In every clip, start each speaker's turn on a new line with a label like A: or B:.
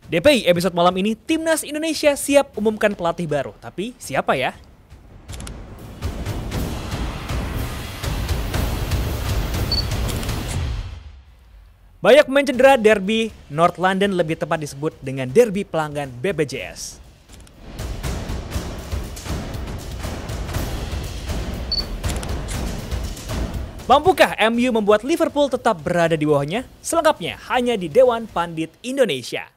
A: DPI episode malam ini, Timnas Indonesia siap umumkan pelatih baru. Tapi siapa ya? Banyak pemain cedera, derby North London lebih tepat disebut dengan derby pelanggan BPJS. Mampukah MU membuat Liverpool tetap berada di bawahnya? Selengkapnya hanya di Dewan Pandit Indonesia.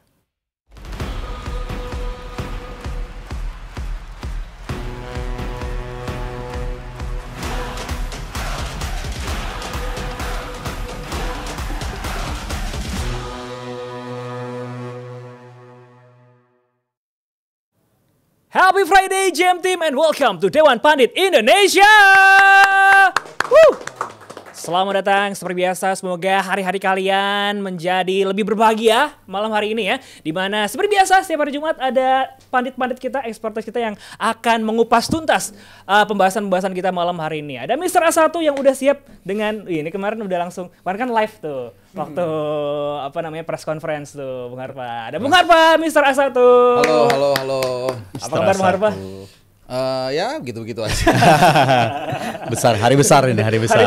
A: Happy Friday GM Team and welcome to Dewan Pandit Indonesia. Woo! Selamat datang seperti biasa, semoga hari-hari kalian menjadi lebih berbahagia malam hari ini ya. Dimana seperti biasa setiap hari Jumat ada pandit-pandit kita, experts kita yang akan mengupas tuntas pembahasan-pembahasan kita malam hari ini. Ada Mr. A1 yang udah siap dengan, ini kemarin udah langsung, kemarin kan live tuh. Waktu press conference tuh Bung Harpa. Ada Bung Harpa, Mr. A1.
B: Halo.
A: Apa kabar Bung Harpa?
B: Ya begitu aja.
C: Besar, hari besar ini, hari besar.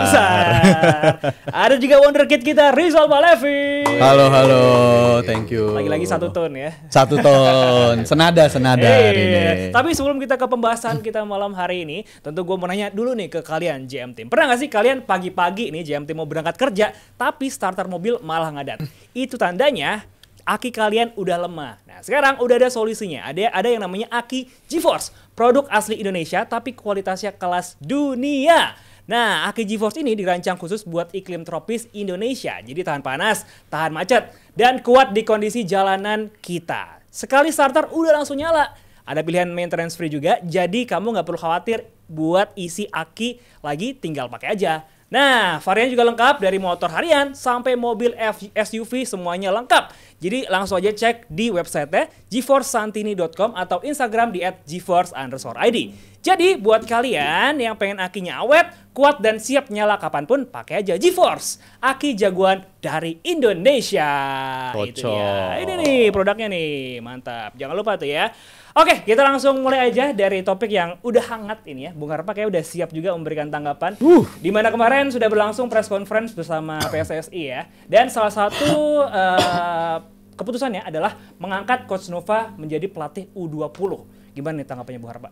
A: Ada juga wonderkid kita, Rizal Malevi.
C: Halo, thank you.
A: Lagi-lagi satu ton ya.
C: Satu ton, senada hari ini.
A: Tapi sebelum kita ke pembahasan kita malam hari ini, tentu gue mau nanya dulu nih ke kalian GM Team. Pernah gak sih kalian pagi-pagi nih GM Team mau berangkat kerja, tapi starter mobil malah ngadat? Itu tandanya aki kalian udah lemah. Nah, sekarang udah ada solusinya. Ada yang namanya aki GeForce, produk asli Indonesia tapi kualitasnya kelas dunia. Nah, aki GeForce ini dirancang khusus buat iklim tropis Indonesia. Jadi tahan panas, tahan macet, dan kuat di kondisi jalanan kita. Sekali starter udah langsung nyala. Ada pilihan maintenance free juga, jadi kamu nggak perlu khawatir buat isi aki lagi, tinggal pakai aja. Nah, varian juga lengkap dari motor harian sampai mobil SUV semuanya lengkap. Jadi langsung aja cek di website geforcesantini.com atau Instagram di @geforce_id. Jadi buat kalian yang pengen akinya awet, kuat dan siap nyala kapanpun, pakai aja GeForce, aki jagoan dari Indonesia. Itu dia. Ini nih produknya nih, mantap. Jangan lupa tuh ya. Oke, kita langsung mulai aja dari topik yang udah hangat ini ya. Bung Harpa kayak udah siap juga memberikan tanggapan. Dimana kemarin sudah berlangsung press conference bersama PSSI ya. Dan salah satu keputusannya adalah mengangkat Coach Nova menjadi pelatih U20. Gimana nih tanggapannya Bung Harpa?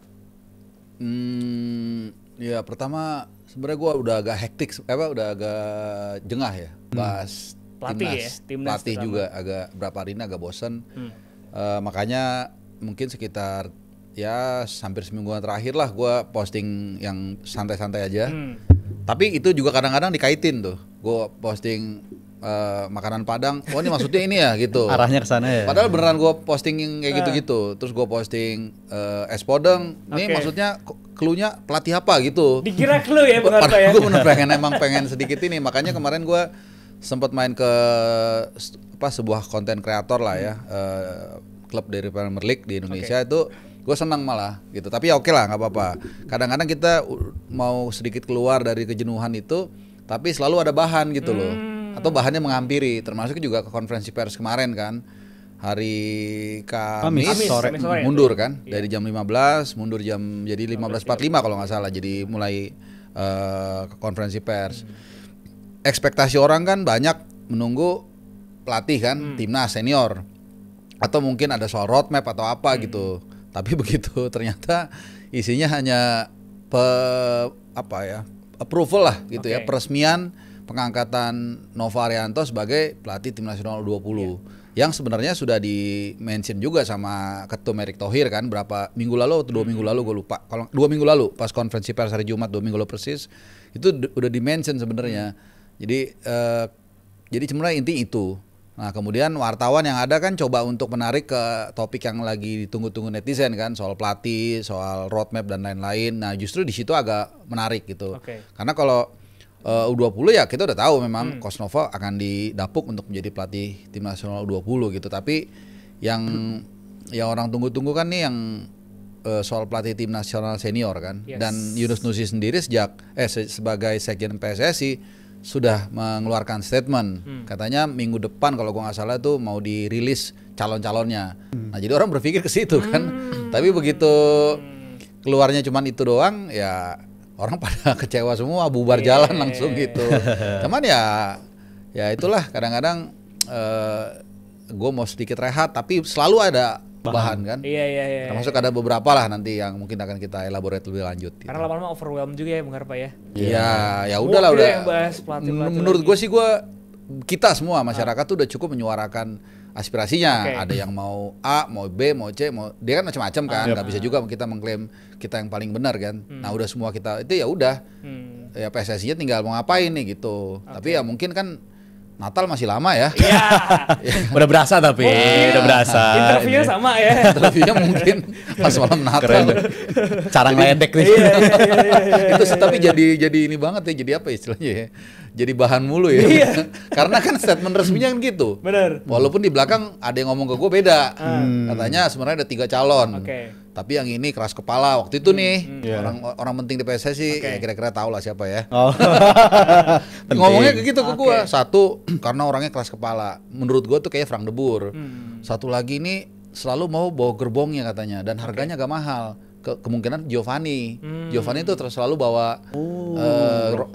B: Ya pertama sebenarnya gue udah agak hektik, udah agak jengah ya. Bahas timnas pelatih juga agak berapa hari ini agak bosen. Makanya mungkin sekitar ya hampir semingguan terakhir lah gue posting yang santai-santai aja. Tapi itu juga kadang-kadang dikaitin tuh. Gue posting makanan Padang. Oh ini maksudnya ini ya gitu.
C: Arahnya ke sana ya.
B: Padahal beneran gue posting yang kayak gitu-gitu. Terus gue posting es podeng. Ini maksudnya cluenya pelatih apa gitu.
A: Dikira clue ya Bung Harpa ya.
B: Gue bener pengen sedikit ini. Makanya kemarin gue sempat main ke sebuah konten kreator lah ya. Klub dari Premier League di Indonesia itu gue senang malah gitu. Tapi ya oke lah, nggak apa-apa. Kadang-kadang kita mau sedikit keluar dari kejenuhan itu, tapi selalu ada bahan gitu loh. Atau bahannya menghampiri. Termasuk juga ke konferensi pers kemarin kan, hari Kamis sore mundur kan, dari jam 15 mundur jadi 15.45 kalau nggak salah. Jadi mulai ke konferensi pers. Ekspektasi orang kan banyak menunggu pelatih kan, timnas senior. Atau mungkin ada soal roadmap atau apa gitu. Tapi begitu ternyata isinya hanya approval lah gitu ya, peresmian pengangkatan Nova Arianto sebagai pelatih tim nasional U20. Yang sebenarnya sudah di-mention juga sama Ketum Erick Thohir kan berapa minggu lalu atau 2 minggu lalu, gue lupa. Kalau 2 minggu lalu pas konferensi pers hari Jumat 2 minggu lalu persis, itu udah di-mention sebenarnya. Jadi sebenarnya inti itu. Nah kemudian wartawan yang ada kan coba untuk menarik ke topik yang lagi ditunggu-tunggu netizen kan, soal pelatih, soal roadmap dan lain-lain. Nah justru di situ agak menarik gitu. Karena kalau U20 ya kita udah tahu memang Coach Nova akan didapuk untuk menjadi pelatih tim nasional U20 gitu. Tapi yang orang tunggu-tunggu kan nih yang soal pelatih tim nasional senior kan. Dan Yunus Nusi sendiri sebagai sekjen PSSI sudah mengeluarkan statement. Katanya minggu depan kalau gua nggak salah tuh mau dirilis calon-calonnya. Nah, jadi orang berpikir ke situ kan. Tapi begitu keluarnya cuman itu doang, ya orang pada kecewa semua, bubar jalan langsung gitu. Cuman ya itulah kadang-kadang gue mau sedikit rehat, tapi selalu ada bahan kan.
A: Iya.
B: Termasuk ada beberapa lah nanti yang mungkin akan kita elaborate lebih lanjut. Gitu.
A: Karena lama-lama overwhelmed juga ya Bung Harpa ya.
B: Iya, ya udahlah udah.
A: Yang bahas pelatih-pelatih
B: Menurut
A: lagi.
B: gue sih kita semua masyarakat tuh udah cukup menyuarakan aspirasinya.
A: Oke.
B: Ada yang mau A, mau B, mau C, dia kan macam-macam kan. Nggak bisa juga kita mengklaim kita yang paling benar kan. Nah udah semua kita itu ya udah. Ya PSSI-nya tinggal mau ngapain nih gitu. Tapi ya mungkin kan Natal masih lama ya.
A: Iya.
C: Udah berasa tapi, udah berasa.
A: Interviewnya sama ya.
B: Interviewnya mungkin pas malam Natal.
C: Keren. Cara ngeledek nih.
A: Iya.
B: Itu tapi jadi ini banget ya, jadi apa istilahnya ya? Jadi bahan mulu ya. Karena kan statement resminya kan gitu.
A: Bener.
B: Walaupun di belakang ada yang ngomong ke gue beda. Katanya sebenarnya ada 3 calon.
A: Oke.
B: Tapi yang ini keras kepala waktu itu nih.
C: Iya.
B: Orang penting di PSSI ya kira-kira tahu lah siapa ya.
C: Oh.
B: Ngomongnya kayak gitu ke gue.
A: Oke.
B: Satu, karena orangnya keras kepala. Menurut gue tuh kayak Frank de Boer. Satu lagi ini selalu mau bawa gerbongnya katanya dan harganya gak mahal. Kemungkinan Giovanni itu terus selalu bawa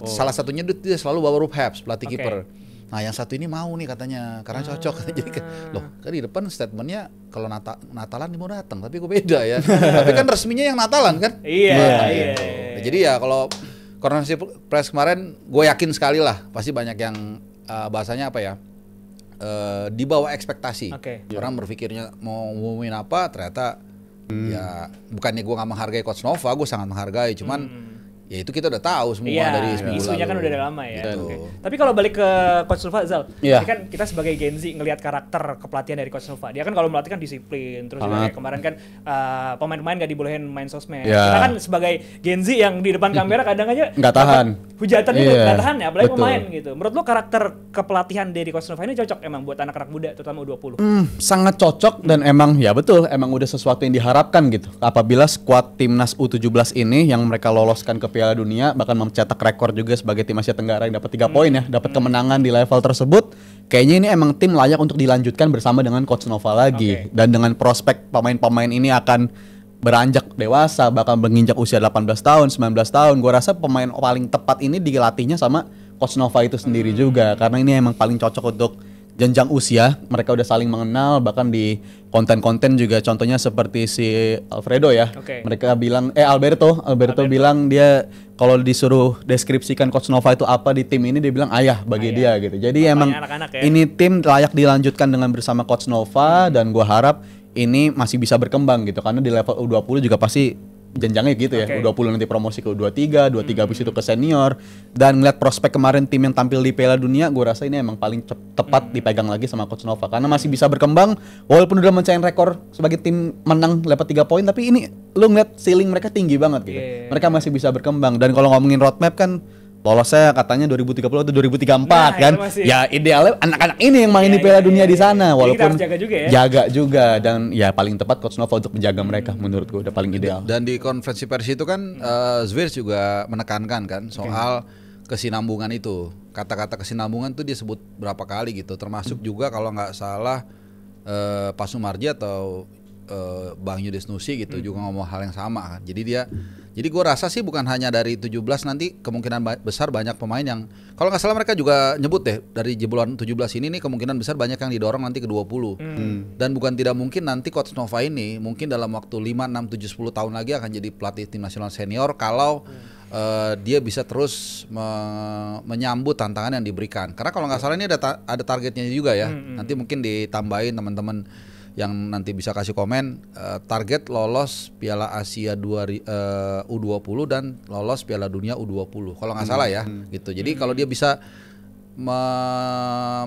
B: salah satunya dia selalu bawa Rob Habs, pelatih kiper. Nah yang satu ini mau nih katanya karena cocok. Jadi kan loh kan di depan statementnya kalau Natalan dia mau datang tapi kok beda ya. Tapi kan resminya yang Natalan kan.
A: Iya.
B: Jadi ya kalau konferensi pers kemarin gue yakin sekali lah pasti banyak yang bahasanya apa ya, di bawah ekspektasi. Orang berpikirnya mau ngumumin apa ternyata ya bukannya gue nggak menghargai Coach Nova, gue sangat menghargai, cuman ya itu kita udah tahu semua dari seminggu
A: isunya
B: lalu.
A: kan udah lama ya.
B: Gitu.
A: Oke. Tapi kalau balik ke Coach Nova, Zal,
C: Iya.
A: ini kan kita sebagai Gen Z ngelihat karakter kepelatihan dari Coach Nova. Dia kan kalau melatih kan disiplin, terus juga kayak kemarin kan pemain-pemain nggak dibolehin main sosmed.
C: Iya.
A: Kita kan sebagai Gen Z yang di depan kamera kadang aja
C: Nggak tahan.
A: hujatan itu
C: Iya.
A: nggak tahan ya, apalagi
C: Betul.
A: pemain gitu. Menurut lo karakter kepelatihan dari Coach Nova ini cocok emang buat anak-anak muda, terutama U20?
C: Sangat cocok dan emang ya betul, emang udah sesuatu yang diharapkan gitu. Apabila skuad timnas U17 ini yang mereka loloskan ke Piala Dunia bahkan mencetak rekor juga sebagai tim Asia Tenggara yang dapat 3 poin ya, dapat kemenangan di level tersebut. Kayaknya ini emang tim layak untuk dilanjutkan bersama dengan Coach Nova lagi. Dan dengan prospek pemain-pemain ini akan beranjak dewasa, bakal menginjak usia 18 tahun, 19 tahun. Gua rasa pemain paling tepat ini dilatihnya sama Coach Nova itu sendiri juga, karena ini emang paling cocok untuk jenjang usia. Mereka udah saling mengenal, bahkan di konten-konten juga contohnya seperti si Alfredo ya. Mereka bilang Alberto bilang dia kalau disuruh deskripsikan Coach Nova itu apa di tim ini, dia bilang ayah bagi dia gitu. Jadi
A: Bapaknya
C: emang
A: anak-anak ya.
C: ini tim layak dilanjutkan dengan bersama Coach Nova dan gua harap ini masih bisa berkembang gitu, karena di level U20 juga pasti jenjangnya gitu ya. U20 nanti promosi ke U23, 23 habis itu ke senior. Dan ngeliat prospek kemarin tim yang tampil di Piala Dunia, gue rasa ini emang paling tepat dipegang lagi sama Coach Nova, karena masih bisa berkembang walaupun udah mencapai rekor sebagai tim menang dapat 3 poin, tapi ini lu ngeliat ceiling mereka tinggi banget gitu. Mereka masih bisa berkembang. Dan kalau ngomongin roadmap kan lolosnya katanya 2030 atau 2034 kan. Ya idealnya anak-anak ini yang main di Piala Dunia di sana, walaupun
A: kita harus jaga juga ya.
C: Jaga juga, dan ya paling tepat Coach Nova untuk menjaga mereka menurut gue udah paling ideal.
B: Dan di konferensi pers itu kan Zvirs juga menekankan kan soal kesinambungan itu. Kata-kata kesinambungan tuh dia sebut berapa kali gitu, termasuk juga kalau nggak salah Pak Sumarji atau Bang Yudis Nusi gitu juga ngomong hal yang sama kan. Jadi gue rasa sih bukan hanya dari 17 nanti, kemungkinan besar banyak pemain yang kalau nggak salah mereka juga nyebut deh dari jebolan 17 ini nih kemungkinan besar banyak yang didorong nanti ke 20. Dan bukan tidak mungkin nanti Coach Nova ini mungkin dalam waktu 5, 6, 7, 10 tahun lagi akan jadi pelatih tim nasional senior kalau dia bisa terus menyambut tantangan yang diberikan. Karena kalau nggak salah ini ada targetnya juga ya. Nanti mungkin ditambahin teman-teman yang nanti bisa kasih komen, target lolos Piala Asia U20 dan lolos Piala Dunia U20 kalau nggak salah ya gitu. Jadi kalau dia bisa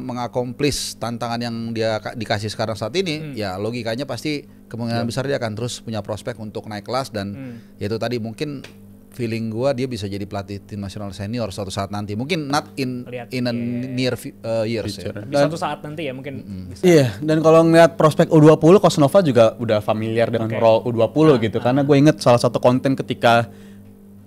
B: mengakomplis tantangan yang dia dikasih sekarang saat ini, ya logikanya pasti kemungkinan besar dia akan terus punya prospek untuk naik kelas. Dan yaitu tadi mungkin feeling gua dia bisa jadi pelatih tim nasional senior suatu saat nanti, mungkin not in a near years ya.
A: Di suatu saat nanti ya mungkin bisa.
C: Iya, dan kalau ngeliat prospek U20, Coach Nova juga udah familiar dengan role U20 gitu. Karena gue inget salah satu konten ketika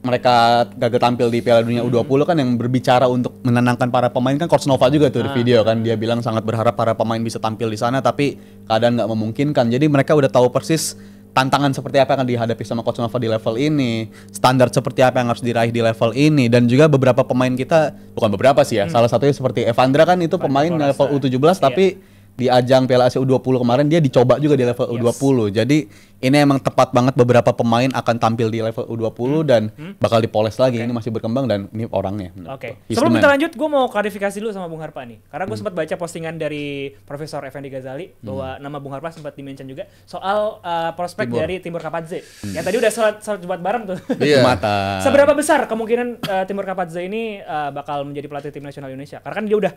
C: mereka gagal tampil di Piala Dunia U20 kan yang berbicara untuk menenangkan para pemain kan Coach Nova juga tuh di video kan, dia bilang sangat berharap para pemain bisa tampil di sana tapi keadaan nggak memungkinkan. Jadi mereka udah tahu persis tantangan seperti apa yang akan dihadapi sama Coach Nova di level ini, standar seperti apa yang harus diraih di level ini, dan juga beberapa pemain kita, bukan beberapa sih ya, salah satunya seperti Evandra kan itu pemain level U17 tapi di ajang Piala Asia U20 kemarin dia dicoba juga di level U20. Jadi ini emang tepat banget, beberapa pemain akan tampil di level U20 dan bakal dipoles lagi. Ini masih berkembang dan ini orangnya.
A: Oke. Sebelum kita lanjut, gue mau klarifikasi dulu sama Bung Harpa nih. Karena gue sempat baca postingan dari Profesor Effendi Ghazali bahwa nama Bung Harpa sempat di-mention juga soal prospek dari Timur Kapadze. Yang tadi udah salat Jumat bareng tuh.
C: Jumatan.
A: Seberapa besar kemungkinan Timur Kapadze ini bakal menjadi pelatih tim nasional Indonesia? Karena kan dia udah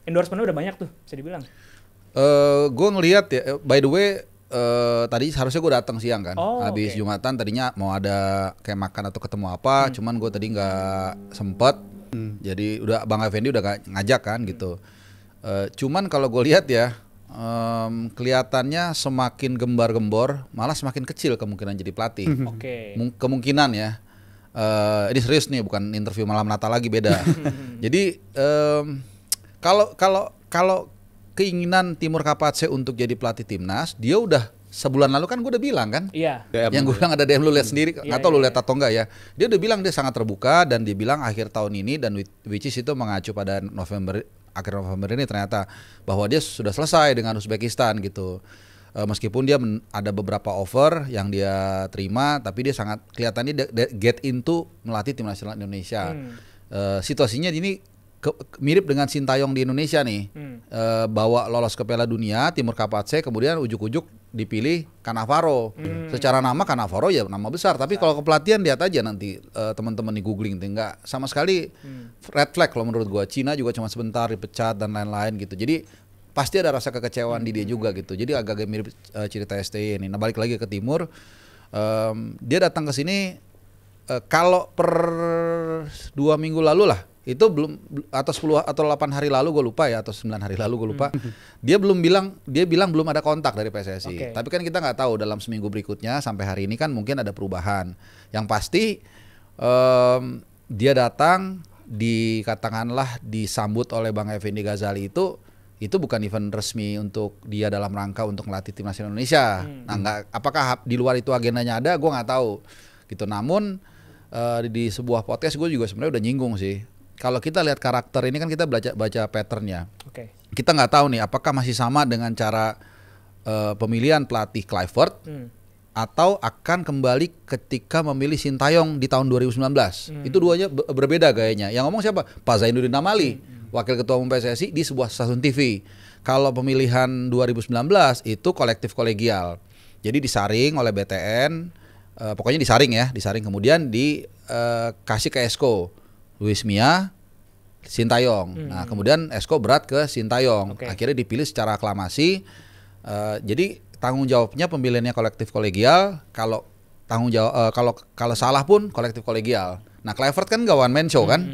A: endorsement-nya udah banyak tuh, bisa dibilang.
B: Gue ngelihat ya, by the way, tadi harusnya gue datang siang kan, habis Jumatan tadinya mau ada kayak makan atau ketemu apa, cuman gue tadi nggak sempet, jadi udah Bang Effendi udah ngajak kan gitu. Cuman kalau gue lihat ya, kelihatannya semakin gembar-gembor, malah semakin kecil kemungkinan jadi pelatih. Kemungkinan ya, ini serius nih, bukan interview malam Natal lagi, beda. Jadi kalau keinginan Timur Kapadze untuk jadi pelatih timnas, dia udah sebulan lalu kan gue udah bilang kan, yang gue bilang ada DM, lu lihat sendiri, nggak tahu lu lihat atau enggak ya, dia udah bilang dia sangat terbuka dan dia bilang akhir tahun ini, dan which is itu mengacu pada akhir November ini ternyata bahwa dia sudah selesai dengan Uzbekistan gitu. Meskipun dia ada beberapa offer yang dia terima, tapi dia sangat kelihatannya get into melatih tim nasional Indonesia. Situasinya ini mirip dengan Sintayong di Indonesia nih, bawa lolos ke Piala Dunia, Timur Kapadze, kemudian ujuk-ujuk dipilih Cannavaro. Secara nama Cannavaro ya nama besar, tapi kalau kepelatihan lihat aja nanti teman-teman di googling, nggak sama sekali red flag kalau menurut gua. Cina juga cuma sebentar dipecat dan lain-lain gitu. Jadi pasti ada rasa kekecewaan di dia juga gitu. Jadi agak-agak mirip cerita STY ini. Nah balik lagi ke Timur, dia datang ke sini kalau per 2 minggu lalu lah, itu belum, atau 10 atau 8 hari lalu gue lupa ya, atau 9 hari lalu gue lupa, dia bilang belum ada kontak dari PSSI. Tapi kan kita nggak tahu dalam seminggu berikutnya sampai hari ini kan mungkin ada perubahan. Yang pasti dia datang, katakanlah disambut oleh Bang Effendi Ghazali, itu bukan event resmi untuk dia dalam rangka untuk melatih timnas Indonesia. Nah, apakah di luar itu agendanya ada, gue nggak tahu gitu. Namun di sebuah podcast gue juga sebenarnya udah nyinggung sih. Kalau kita lihat karakter ini kan kita baca patternnya. Kita nggak tahu nih apakah masih sama dengan cara pemilihan pelatih Kluivert atau akan kembali ketika memilih Sintayong di tahun 2019. Itu duanya berbeda gayanya. Yang ngomong siapa? Pak Zainuddin Amali, Wakil Ketua Umum PSSI di sebuah stasiun TV. Kalau pemilihan 2019 itu kolektif kolegial. Jadi disaring oleh BTN, pokoknya disaring kemudian dikasih ke Esko. Luis Mia, Sintayong. Nah, kemudian Esko berat ke Sintayong. Akhirnya dipilih secara aklamasi. Jadi tanggung jawabnya pemilihannya kolektif kolegial. Kalau kalau salah pun kolektif kolegial. Nah, Kluivert kan nggak one man show kan,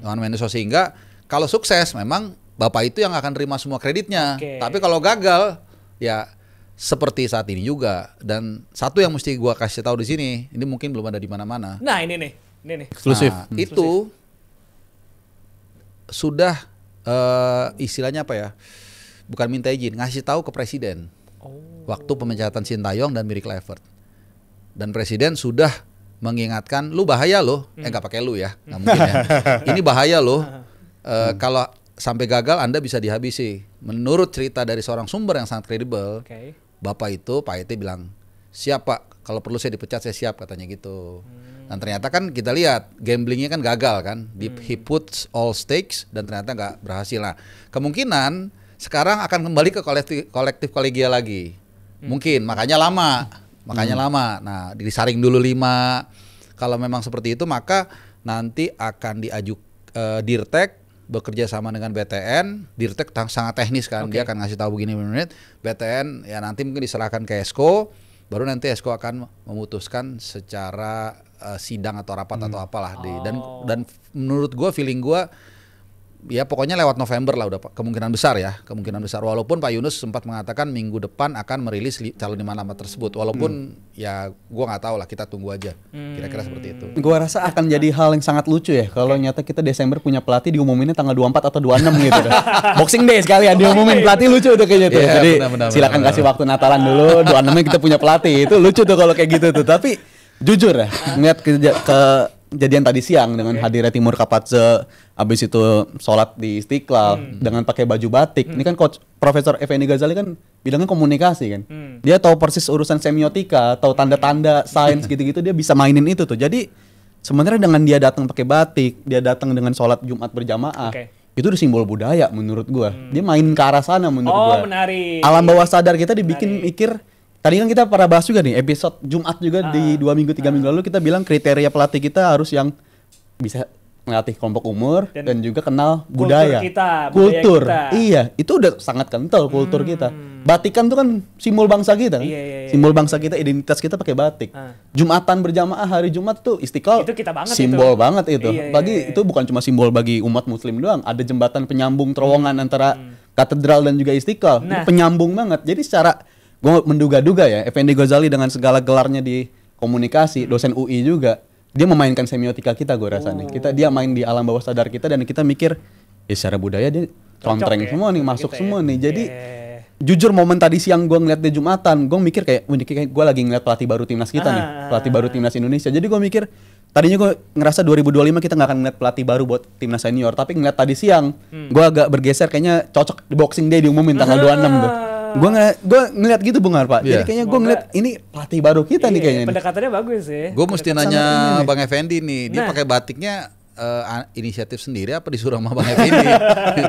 B: one man show, sehingga kalau sukses memang bapak itu yang akan terima semua kreditnya. Tapi kalau gagal, ya seperti saat ini juga. Dan satu yang mesti gua kasih tahu di sini, ini mungkin belum ada di mana-mana.
A: Nah, ini nih
C: eksklusif.
B: Nah, itu sudah istilahnya apa ya? Bukan minta izin, ngasih tahu ke presiden. Waktu pemecatan Sintayong dan Miri Kluivert. Dan presiden sudah mengingatkan, lu bahaya loh. Nggak pakai lu ya, nggak mungkin ya. Ini bahaya loh. Kalau sampai gagal Anda bisa dihabisi. Menurut cerita dari seorang sumber yang sangat kredibel, Bapak itu, Pak Ete bilang, siap Pak, kalau perlu saya dipecat saya siap, katanya gitu. Dan ternyata kan kita lihat gamblingnya kan gagal kan, he puts all stakes dan ternyata nggak berhasil. Nah, kemungkinan sekarang akan kembali ke kolektif kolegial lagi, mungkin makanya lama. Nah, disaring dulu 5. Kalau memang seperti itu maka nanti akan diajuk Dirtek bekerja sama dengan BTN. Dirtek sangat teknis kan, dia akan ngasih tahu begini menit. BTN ya nanti mungkin diserahkan ke Esko, baru nanti Esko akan memutuskan secara sidang atau rapat atau apalah dan menurut gue, feeling gue, Ya pokoknya lewat November lah udah kemungkinan besar ya, kemungkinan besar. Walaupun Pak Yunus sempat mengatakan minggu depan akan merilis calon 5 nama tersebut. Walaupun ya gua nggak tahu lah, kita tunggu aja. Kira-kira seperti itu.
C: Gua rasa akan jadi hal yang sangat lucu ya kalau nyata kita Desember punya pelatih diumuminnya tanggal 24 atau 26 gitu kan. Boxing Day sekalian diumumin pelatih, lucu tuh kayaknya tuh.
B: Iya,
C: Jadi
B: benar,
C: silakan kasih waktu Natalan dulu, 26-nya kita punya pelatih. Itu lucu tuh kalau kayak gitu tuh. Tapi jujur ya, ngeliat kejadian tadi siang dengan hadirnya Timur Kapatze, habis itu sholat di Istiqlal dengan pakai baju batik. Ini kan coach Profesor Effendi Ghazali kan bilangnya komunikasi kan. Dia tahu persis urusan semiotika, tahu tanda-tanda sains gitu-gitu, dia bisa mainin itu tuh. Jadi sebenarnya dengan dia datang pakai batik, dia datang dengan sholat Jumat berjamaah. Itu udah simbol budaya menurut gua. Dia main ke arah sana menurut gua.
A: Menarik.
C: Alam bawah sadar kita dibikin mikir. Tadi kan kita pernah bahas juga nih episode Jumat juga di 2 minggu 3 minggu lalu, kita bilang kriteria pelatih kita harus yang bisa melatih kelompok umur dan juga kenal budaya. Kultur. Iya, itu udah sangat kental kultur kita. Batikan tuh kan simbol bangsa kita kan. Simbol bangsa kita, identitas kita pakai batik. Jumatan berjamaah hari Jumat tuh Istiqlal.
A: Itu kita banget
C: simbol
A: itu.
C: banget itu. Bagi itu bukan cuma simbol bagi umat muslim doang, ada jembatan penyambung terowongan antara katedral dan juga Istiqlal. Itu penyambung banget. Jadi secara gue menduga-duga ya, Effendi Ghazali dengan segala gelarnya di komunikasi, dosen UI juga, dia memainkan semiotika kita, gue rasa nih. Dia main di alam bawah sadar kita dan kita mikir, ya secara budaya dia contreng semua nih, masuk semua nih. Jadi jujur momen tadi siang gue ngeliat di Jumatan, gue mikir kayak gue lagi ngeliat pelatih baru timnas kita nih, pelatih baru timnas Indonesia. Jadi gue mikir, tadinya gue ngerasa 2025 kita nggak akan ngeliat pelatih baru buat timnas senior, tapi ngeliat tadi siang, gue agak bergeser, kayaknya cocok di Boxing Day diumumin tanggal 26 tuh. Gue ngeliat gitu Bung Arpa. Jadi kayaknya gue ngeliat ini pelatih baru kita nih kayaknya.
A: Pendekatannya bagus ya.
B: Gue mesti nanya Bang Effendi nih, dia pakai batiknya inisiatif sendiri apa disuruh sama Bang Effendi?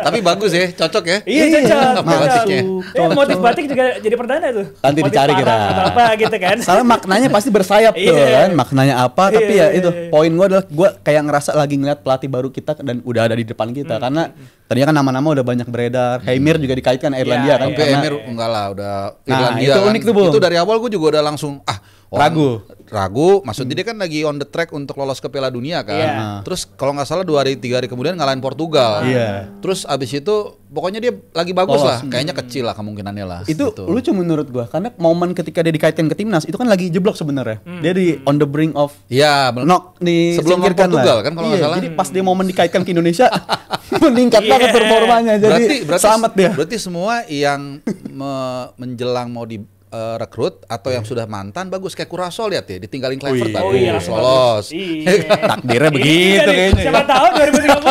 B: Tapi bagus ya, cocok ya.
A: Iya cocok.
B: Batiknya.
A: Motif batik juga jadi perdana tuh.
C: Nanti dicari kita.
A: Apa gitu kan?
C: Soalnya maknanya pasti bersayap tuh kan. Maknanya apa? Tapi ya itu poin gue adalah gue kayak ngerasa lagi ngeliat pelatih baru kita dan udah ada di depan kita. Karena tadinya kan nama-nama udah banyak beredar. Heimir juga dikaitkan Irlandia kan.
B: Tapi Heimir enggak lah, udah Irlandia.
C: Itu unik tuh Bung.
B: Itu dari awal gue juga udah langsung ragu, maksudnya dia kan lagi on the track untuk lolos ke Piala Dunia kan. Terus kalau nggak salah 2-3 hari kemudian ngalahin Portugal. Terus abis itu pokoknya dia lagi bagus lah, kayaknya kecil lah kemungkinannya lah.
C: Itu
B: gitu.
C: lucu menurut gua, karena momen ketika dia dikaitkan ke timnas itu kan lagi jeblok sebenarnya. Dia di on the brink of
B: sebelum Portugal kan kalau nggak salah.
C: Jadi pas dia momen dikaitkan ke Indonesia meningkat banget performanya. Jadi selamat dia.
B: Berarti semua yang menjelang mau di rekrut atau yang sudah mantan bagus, kayak Curaçao lihat ya, ditinggalin Kluivert lolos.
C: Takdirnya begitu kayaknya.
A: Siapa tahu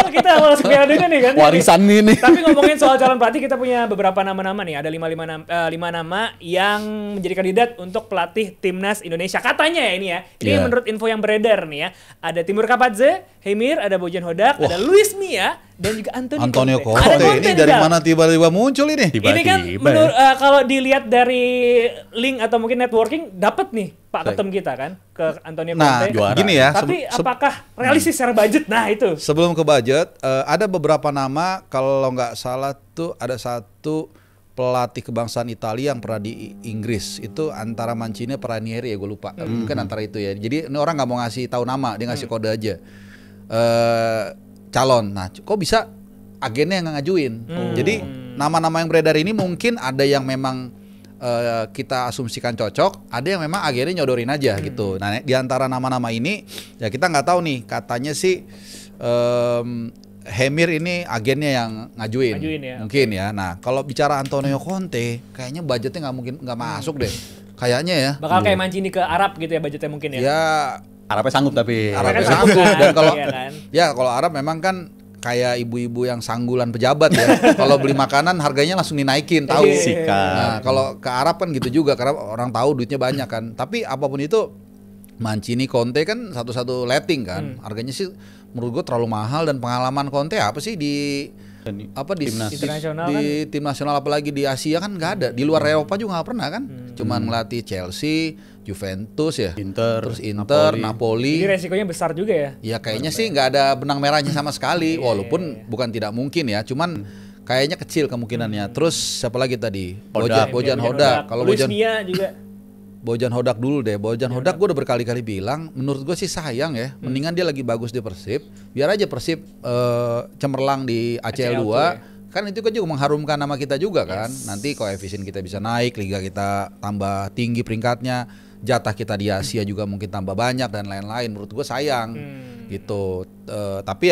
A: 2030 kita lolos ke Piala Dunia nih kan.
C: Warisan ini.
A: Tapi ngomongin soal calon pelatih, kita punya beberapa nama-nama nih. Ada 5 nama yang menjadi kandidat untuk pelatih timnas Indonesia. Katanya ya ini ya. Ini menurut info yang beredar nih ya. Ada Timur Kapatze, Heimir, ada Bojan Hodak, ada Luis Mia, dan juga Antonio Conte.
B: Ini dari mana tiba-tiba muncul ini?
A: Ini kan menurut kalau dilihat dari link atau mungkin networking dapat nih Pak Ketum kita kan ke Antonio Conte.
B: Gini ya.
A: Tapi apakah realistis secara budget? Nah itu.
B: Sebelum ke budget, ada beberapa nama, kalau nggak salah tuh ada satu pelatih kebangsaan Italia yang pernah di Inggris, itu antara Mancini atau Ranieri ya, gue lupa. Mungkin antara itu ya. Jadi ini orang nggak mau ngasih tahu nama, dia ngasih kode aja. Calon. Nah, kok bisa agennya yang ngajuin? Jadi nama-nama yang beredar ini mungkin ada yang memang kita asumsikan cocok, ada yang memang agennya nyodorin aja gitu. Nah, di antara nama-nama ini ya kita nggak tahu nih, katanya sih Heimir ini agennya yang ngajuin ya. Mungkin ya. Nah, kalau bicara Antonio Conte, kayaknya budgetnya nggak masuk deh. Kayaknya ya.
A: Bakal kayak Mancini ke Arab gitu ya budgetnya mungkin ya.
B: Ya,
C: Arabnya sanggup tapi.
B: Arabnya sanggup. Dan kalau kalau Arab memang kan kayak ibu-ibu yang sanggulan pejabat ya. Kalau beli makanan harganya langsung dinaikin, tahu. Nah, kalau ke Arab kan gitu juga karena orang tahu duitnya banyak kan. Tapi apapun itu, Mancini, Conte kan satu-satu letting kan. Harganya sih menurut gue terlalu mahal, dan pengalaman Conte apa sih di tim nasional apalagi di Asia kan nggak ada. Di luar Eropa juga nggak pernah kan. Cuman ngelatih Chelsea, Juventus ya, terus Inter, Napoli.
A: Jadi resikonya besar juga ya?
B: Ya kayaknya sih nggak ada benang merahnya sama sekali. Walaupun bukan tidak mungkin ya, cuman kayaknya kecil kemungkinannya. Terus siapa lagi tadi? Bojan Hodak.
A: Kalau Luis Mia juga.
B: Bojan Hodak dulu deh. Bojan Hodak gue udah berkali-kali bilang, menurut gue sih sayang ya. Mendingan dia lagi bagus di Persib, biar aja Persib cemerlang di ACL 2.
A: ya.
B: Kan itu kan juga mengharumkan nama kita juga kan. Nanti koefisien kita bisa naik, liga kita tambah tinggi peringkatnya, jatah kita di Asia juga mungkin tambah banyak dan lain-lain. Menurut gue sayang gitu. Tapi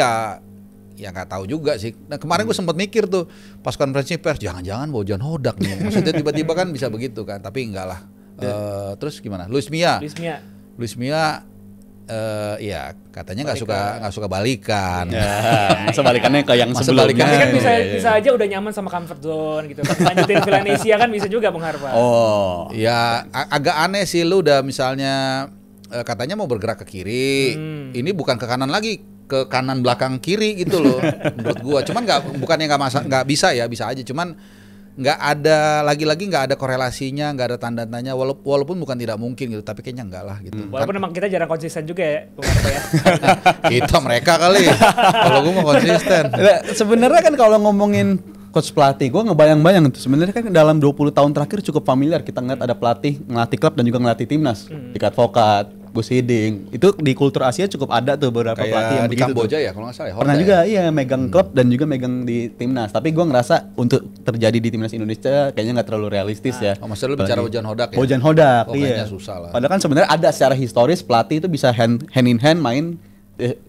B: ya nggak tahu juga sih. Nah kemarin gue sempat mikir tuh pas konferensi pers, jangan-jangan Bojan Hodak nih. Maksudnya tiba-tiba kan bisa begitu kan, tapi enggak lah. Terus gimana? Luis Mia, ya katanya nggak suka balikan.
C: Ya, sebalikannya ke yang
B: Masa
C: sebelumnya.
B: balikan?
A: Tapi kan bisa aja udah nyaman sama comfort zone gitu. Lanjutin Villanesia kan bisa juga Bung Harpa.
C: Oh.
B: Ya agak aneh sih lu udah misalnya katanya mau bergerak ke kiri, ini bukan ke kanan lagi, ke kanan belakang kiri gitu loh menurut gua. Cuman bukannya nggak bisa ya, bisa aja. Cuman nggak ada lagi-lagi nggak ada korelasinya, nggak ada tanda-tandanya. Walaupun bukan tidak mungkin gitu, tapi kayaknya enggak lah gitu.
A: Walaupun emang kita jarang konsisten juga ya Bung Harpa ya.
B: Kita mereka kali. Kalau gua mau konsisten.
C: Nah, sebenarnya kan kalau ngomongin coach pelatih, gue ngebayang-bayang tuh sebenarnya kan dalam 20 tahun terakhir cukup familiar kita ngeliat ada pelatih ngelatih klub dan juga ngelatih timnas. Dikat Advokat, Gus Hiding, itu di kultur Asia cukup ada tuh beberapa
B: Kayak
C: pelatih yang
B: di
C: begitu
B: Kamboja
C: tuh.
B: ya kalau nggak salah ya.
C: Pernah
B: Honda
C: juga
B: ya?
C: iya megang klub dan juga megang di timnas. Tapi gue ngerasa untuk terjadi di timnas Indonesia kayaknya nggak terlalu realistis ya.
B: Oh, maksudnya lu bicara
C: Apalagi-
B: Bojan Hodak ya?
C: Bojan Hodak,
B: Oh,
C: iya.
B: kayaknya susah lah.
C: Padahal kan sebenarnya ada secara historis pelatih itu bisa hand in hand main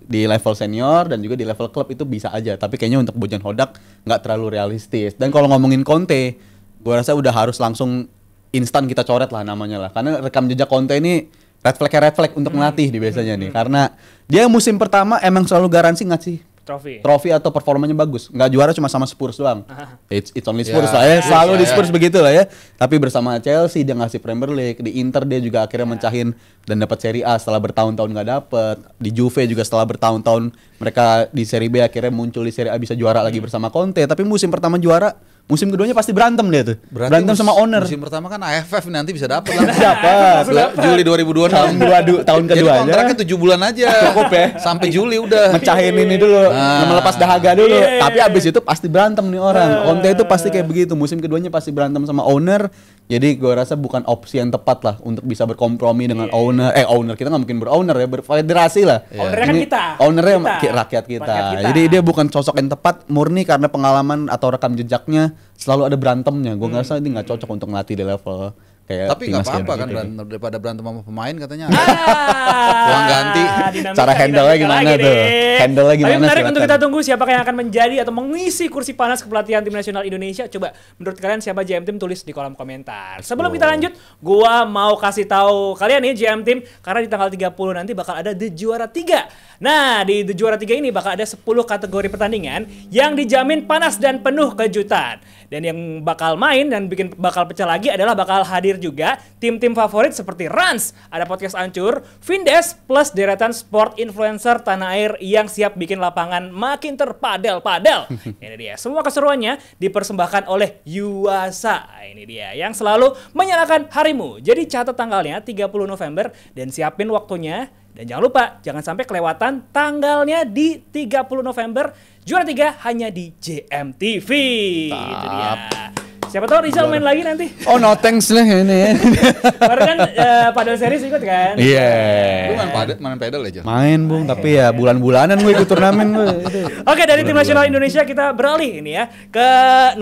C: di level senior dan juga di level klub itu bisa aja. Tapi kayaknya untuk Bojan Hodak nggak terlalu realistis. Dan kalau ngomongin Conte, gue rasa udah harus langsung instan kita coret lah namanya lah. Karena rekam jejak Conte ini red flag untuk melatih di biasanya nih. Karena dia musim pertama emang selalu garansi ngasih trofi atau performanya bagus. Nggak juara cuma sama Spurs doang. It's only Spurs
B: Ya,
C: lah ya. Selalu di
B: ya.
C: Spurs begitu lah ya. Tapi bersama Chelsea dia ngasih Premier League. Di Inter dia juga akhirnya mencahin dan dapat Serie A setelah bertahun-tahun nggak dapet. Di Juve juga setelah bertahun-tahun mereka di Serie B akhirnya muncul di Serie A bisa juara lagi bersama Conte. Tapi musim pertama juara, musim keduanya pasti berantem dia tuh. Berantem sama owner.
B: Musim pertama kan AFF nanti bisa dapat lah.
C: Dapat.
B: Juli 2026.
C: Tahun
B: Jadi
C: keduanya.
B: kontraknya 7 bulan aja.
C: Cukup ya.
B: Sampai Juli udah.
C: Mecahin ini dulu, melepas dahaga dulu.
A: Iya.
C: Tapi abis itu pasti berantem nih orang. Conte itu pasti kayak begitu. Musim keduanya pasti berantem sama owner. Jadi gue rasa bukan opsi yang tepat lah untuk bisa berkompromi dengan owner. Owner kita nggak mungkin berowner ya, berfederasi lah.
A: Ownernya kan
C: Ini
A: kita.
C: Ownernya
A: Kita.
C: rakyat kita.
A: Rakyat kita.
C: Jadi dia bukan sosok yang tepat murni karena pengalaman atau rekam jejaknya selalu ada berantemnya. Gue ngerasa ini nggak cocok untuk ngelatih di level kayak
B: Tapi nggak
C: timnas
B: apa-apa
C: kayak
B: kan
C: gitu.
B: daripada berantem sama pemain katanya.
A: Ah,
B: Uang ganti.
A: dinamika-
C: Cara handle-nya
A: dinamika
C: gimana
A: lagi
C: tuh?
A: nih.
C: Handle-nya
A: Tapi
C: gimana,
A: menarik untuk
C: silakan.
A: kita tunggu siapa yang akan menjadi atau mengisi kursi panas kepelatihan tim nasional Indonesia. Coba menurut kalian siapa JM Team, tulis di kolom komentar. Sebelum kita lanjut, gua mau kasih tahu kalian nih JM Team karena di tanggal 30 nanti bakal ada The Juara 3. Nah, di The Juara 3 ini bakal ada 10 kategori pertandingan yang dijamin panas dan penuh kejutan. Dan yang bakal main dan bakal pecah lagi adalah bakal hadir juga tim-tim favorit seperti Rans, ada Podcast Ancur, Vindes, plus deretan sport influencer tanah air yang siap bikin lapangan makin terpadel-padel. Ini dia, semua keseruannya dipersembahkan oleh Yuasa. Ini dia, yang selalu menyalakan harimu. Jadi catat tanggalnya 30 November dan siapin waktunya. Dan jangan lupa, jangan sampai kelewatan tanggalnya di 30 November. Juara 3 hanya di JMTV. Itu dia. Siapa tahu Rizal main lagi nanti.
C: Oh no thanks lah ini ya.
A: Kemarin kan padel series ikut kan?
C: Iya.
B: Lu main pedal aja.
C: Main Bung, tapi ya bulan-bulanan gue ikut turnamen gue.
A: Oke, dari tim nasional Indonesia kita beralih ini ya ke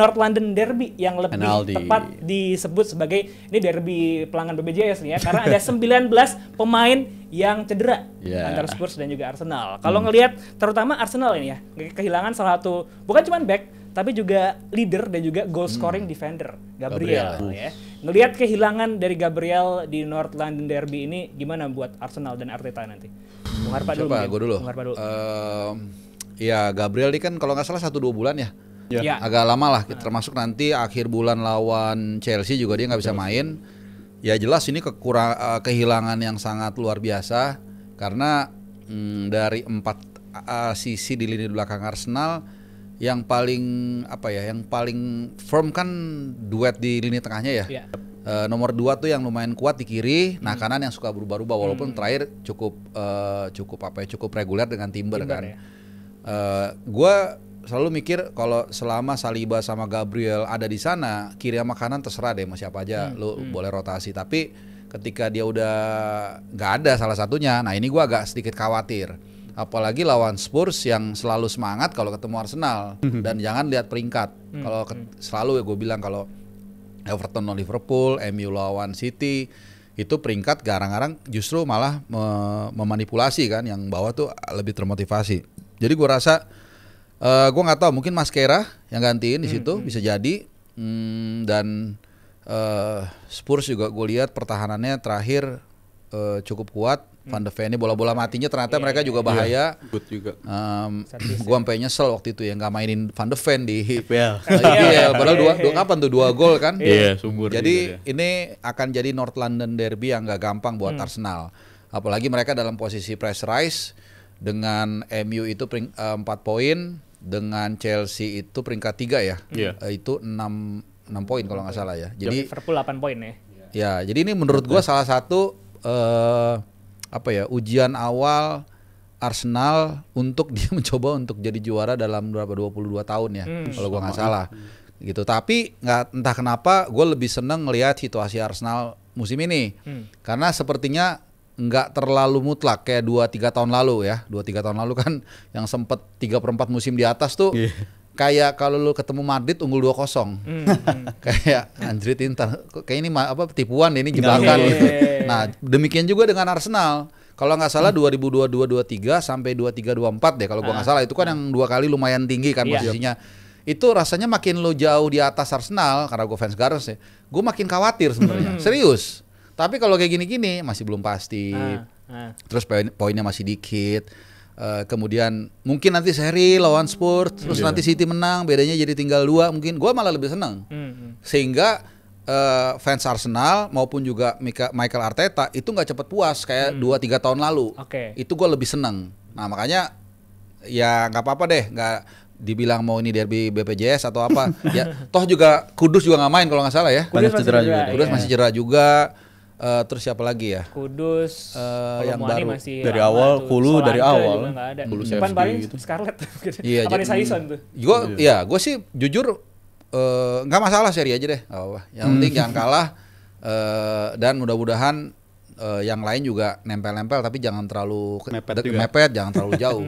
A: North London Derby yang lebih
C: Penalti.
A: tepat disebut sebagai ini derby pelanggan BPJS nih ya, karena ada 19 pemain yang cedera
C: Yeah.
A: antara Spurs dan juga Arsenal. Kalau ngelihat terutama Arsenal ini ya, kehilangan salah satu bukan cuma back tapi juga leader dan juga goal scoring defender Gabriel ya. Ngelihat kehilangan dari Gabriel di North London Derby ini gimana buat Arsenal dan Arteta nanti? Bung Harpa dulu.
B: Coba
A: mungkin.
B: gue dulu.
A: Bung Harpa dulu.
B: Ya Gabriel ini kan kalau nggak salah 1-2 bulan ya.
A: Ya.
B: Agak lama lah, termasuk nanti akhir bulan lawan Chelsea juga dia nggak bisa main. Ya jelas ini kehilangan yang sangat luar biasa karena dari 4 sisi di lini belakang Arsenal yang paling yang paling firm kan duet di lini tengahnya ya.
A: Ya.
B: Nomor 2 tuh yang lumayan kuat di kiri, nah kanan yang suka berubah-ubah walaupun terakhir cukup reguler dengan Timber kan.
A: Ya.
B: Gua selalu mikir kalau selama Saliba sama Gabriel ada di sana, kiri sama kanan terserah deh mau siapa aja, lu boleh rotasi. Tapi ketika dia udah nggak ada salah satunya, nah ini gue agak sedikit khawatir. Apalagi lawan Spurs yang selalu semangat kalau ketemu Arsenal. Dan jangan lihat peringkat. Kalau selalu ya gue bilang kalau Everton lawan Liverpool, MU lawan City, itu peringkat garang-garang justru malah memanipulasi kan, yang bawah tuh lebih termotivasi. Jadi gue rasa gue nggak tahu, mungkin Masquera yang gantiin di situ bisa jadi. Dan Spurs juga gue lihat pertahanannya terakhir cukup kuat. Van de Ven ini bola-bola matinya ternyata mereka juga bahaya.
C: Good juga.
B: Gue sampai nyesel waktu itu ya nggak mainin Van de Ven di
C: IPL.
B: Padahal kapan tuh 2 gol kan?
C: Iya, subur.
B: Jadi ini akan jadi North London Derby yang nggak gampang buat Arsenal. Apalagi mereka dalam posisi pressurize dengan MU itu 4 poin, dengan Chelsea itu peringkat 3 ya. Itu 6 poin kalau nggak salah ya. Jadi
A: Liverpool 8 poin ya.
B: Ya, jadi ini menurut gua salah satu ujian awal Arsenal untuk dia mencoba untuk jadi juara dalam 22 tahun ya, kalau gua nggak salah. Gitu. Tapi entah kenapa gue lebih seneng ngelihat situasi Arsenal musim ini. Karena sepertinya nggak terlalu mutlak kayak 2-3 tahun lalu ya. 2-3 tahun lalu kan yang sempet 3/4 musim di atas tuh. Kayak kalau lu ketemu Madrid unggul 2-0. Kayak anjrit kayak ini tipuan ini jebakan gitu. Nah, demikian juga dengan Arsenal. Kalau nggak salah 2022-23 sampai 23-24 deh kalau gua nggak salah, itu kan yang 2 kali lumayan tinggi kan posisinya. Itu rasanya makin lo jauh di atas Arsenal, karena gue fans Gunners ya, gue makin khawatir sebenarnya. Serius. Tapi kalau kayak gini-gini masih belum pasti. Terus poinnya masih dikit. Kemudian mungkin nanti seri lawan Spurs, terus nanti City menang, bedanya jadi tinggal 2, mungkin gue malah lebih seneng. Sehingga fans Arsenal maupun juga Mikel Arteta itu nggak cepet puas kayak 2-3 tahun lalu. Itu gue lebih seneng. Nah makanya ya nggak apa-apa deh, nggak dibilang mau ini derby BPJS atau apa. Ya toh juga Kudus juga nggak main kalau nggak salah ya.
A: Kudus masih cedera juga.
B: Kudus masih cedera juga. Terus siapa lagi ya?
A: Kudus,
B: yang baru
A: masih
C: dari awal, Kulu dari awal.
A: Depan paling Scarlett.
B: Iya,
A: apa Saison tuh?
B: Gue sih jujur nggak masalah, seri aja deh. Yang penting jangan kalah, dan mudah-mudahan yang lain juga nempel-nempel, tapi jangan terlalu mepet, jangan terlalu jauh.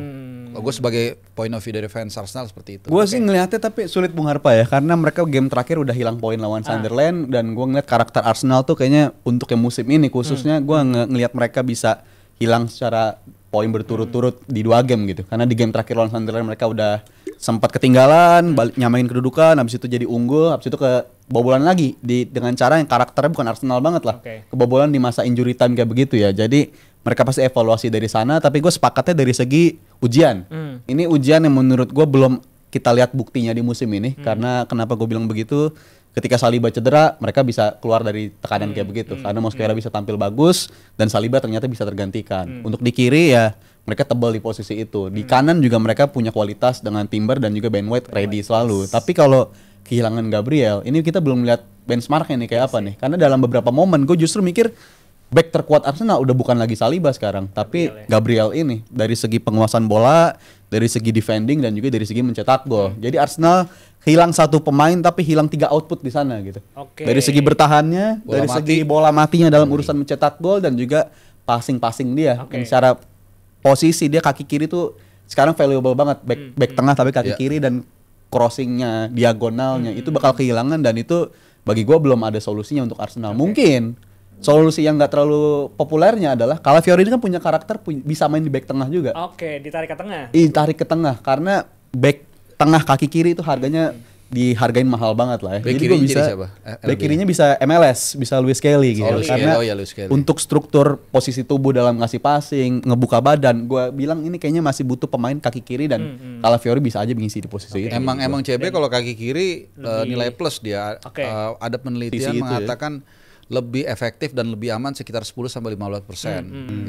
B: Gue sebagai point of view dari fans Arsenal seperti itu.
C: Gue sih ngelihatnya tapi sulit Bung Harpa ya, karena mereka game terakhir udah hilang poin lawan Sunderland, dan gue ngeliat karakter Arsenal tuh kayaknya untuk yang musim ini khususnya gue ngelihat mereka bisa hilang secara poin berturut-turut di 2 game gitu. Karena di game terakhir lawan Sunderland mereka udah sempat ketinggalan, nyamain kedudukan, habis itu jadi unggul, habis itu kebobolan lagi dengan cara yang karakternya bukan Arsenal banget lah. Kebobolan di masa injury time kayak begitu ya. Jadi mereka pasti evaluasi dari sana, tapi gue sepakatnya dari segi ujian. Ini ujian yang menurut gue belum kita lihat buktinya di musim ini. Karena kenapa gue bilang begitu? Ketika Saliba cedera, mereka bisa keluar dari tekanan kayak begitu. Karena Mosquera bisa tampil bagus dan Saliba ternyata bisa tergantikan. Untuk di kiri ya mereka tebal di posisi itu. Di kanan juga mereka punya kualitas dengan Timber dan juga Ben White ready selalu. Tapi kalau kehilangan Gabriel, ini kita belum lihat benchmarknya nih kayak apa nih. Karena dalam beberapa momen gue justru mikir back terkuat Arsenal udah bukan lagi Saliba sekarang, tapi Gabriel ini. Dari segi penguasaan bola, dari segi defending, dan juga dari segi mencetak gol. Jadi Arsenal hilang 1 pemain tapi hilang 3 output di sana gitu. Dari segi bertahannya, dari segi bola matinya dalam urusan mencetak gol, dan juga passing dia. Yang secara posisi dia kaki kiri tuh sekarang valuable banget, back tengah tapi kaki kiri, dan crossingnya, diagonalnya itu bakal kehilangan, dan itu bagi gue belum ada solusinya untuk Arsenal. Mungkin solusi yang nggak terlalu populernya adalah Calafiori ini kan punya karakter bisa main di back tengah juga.
A: Ditarik ke tengah.
C: Ditarik ke tengah, karena back tengah kaki kiri itu harganya dihargain mahal banget lah ya.
B: Back
C: jadi gue bisa
B: siapa?
C: Back kirinya bisa MLS, bisa Luis Kelly gitu. Karena untuk struktur posisi tubuh dalam ngasih passing, ngebuka badan, gue bilang ini kayaknya masih butuh pemain kaki kiri, dan Calafiori bisa aja mengisi di posisi itu.
B: Emang CB kalau kaki kiri nilai plus dia. Ada penelitian mengatakan lebih efektif dan lebih aman sekitar 10-15%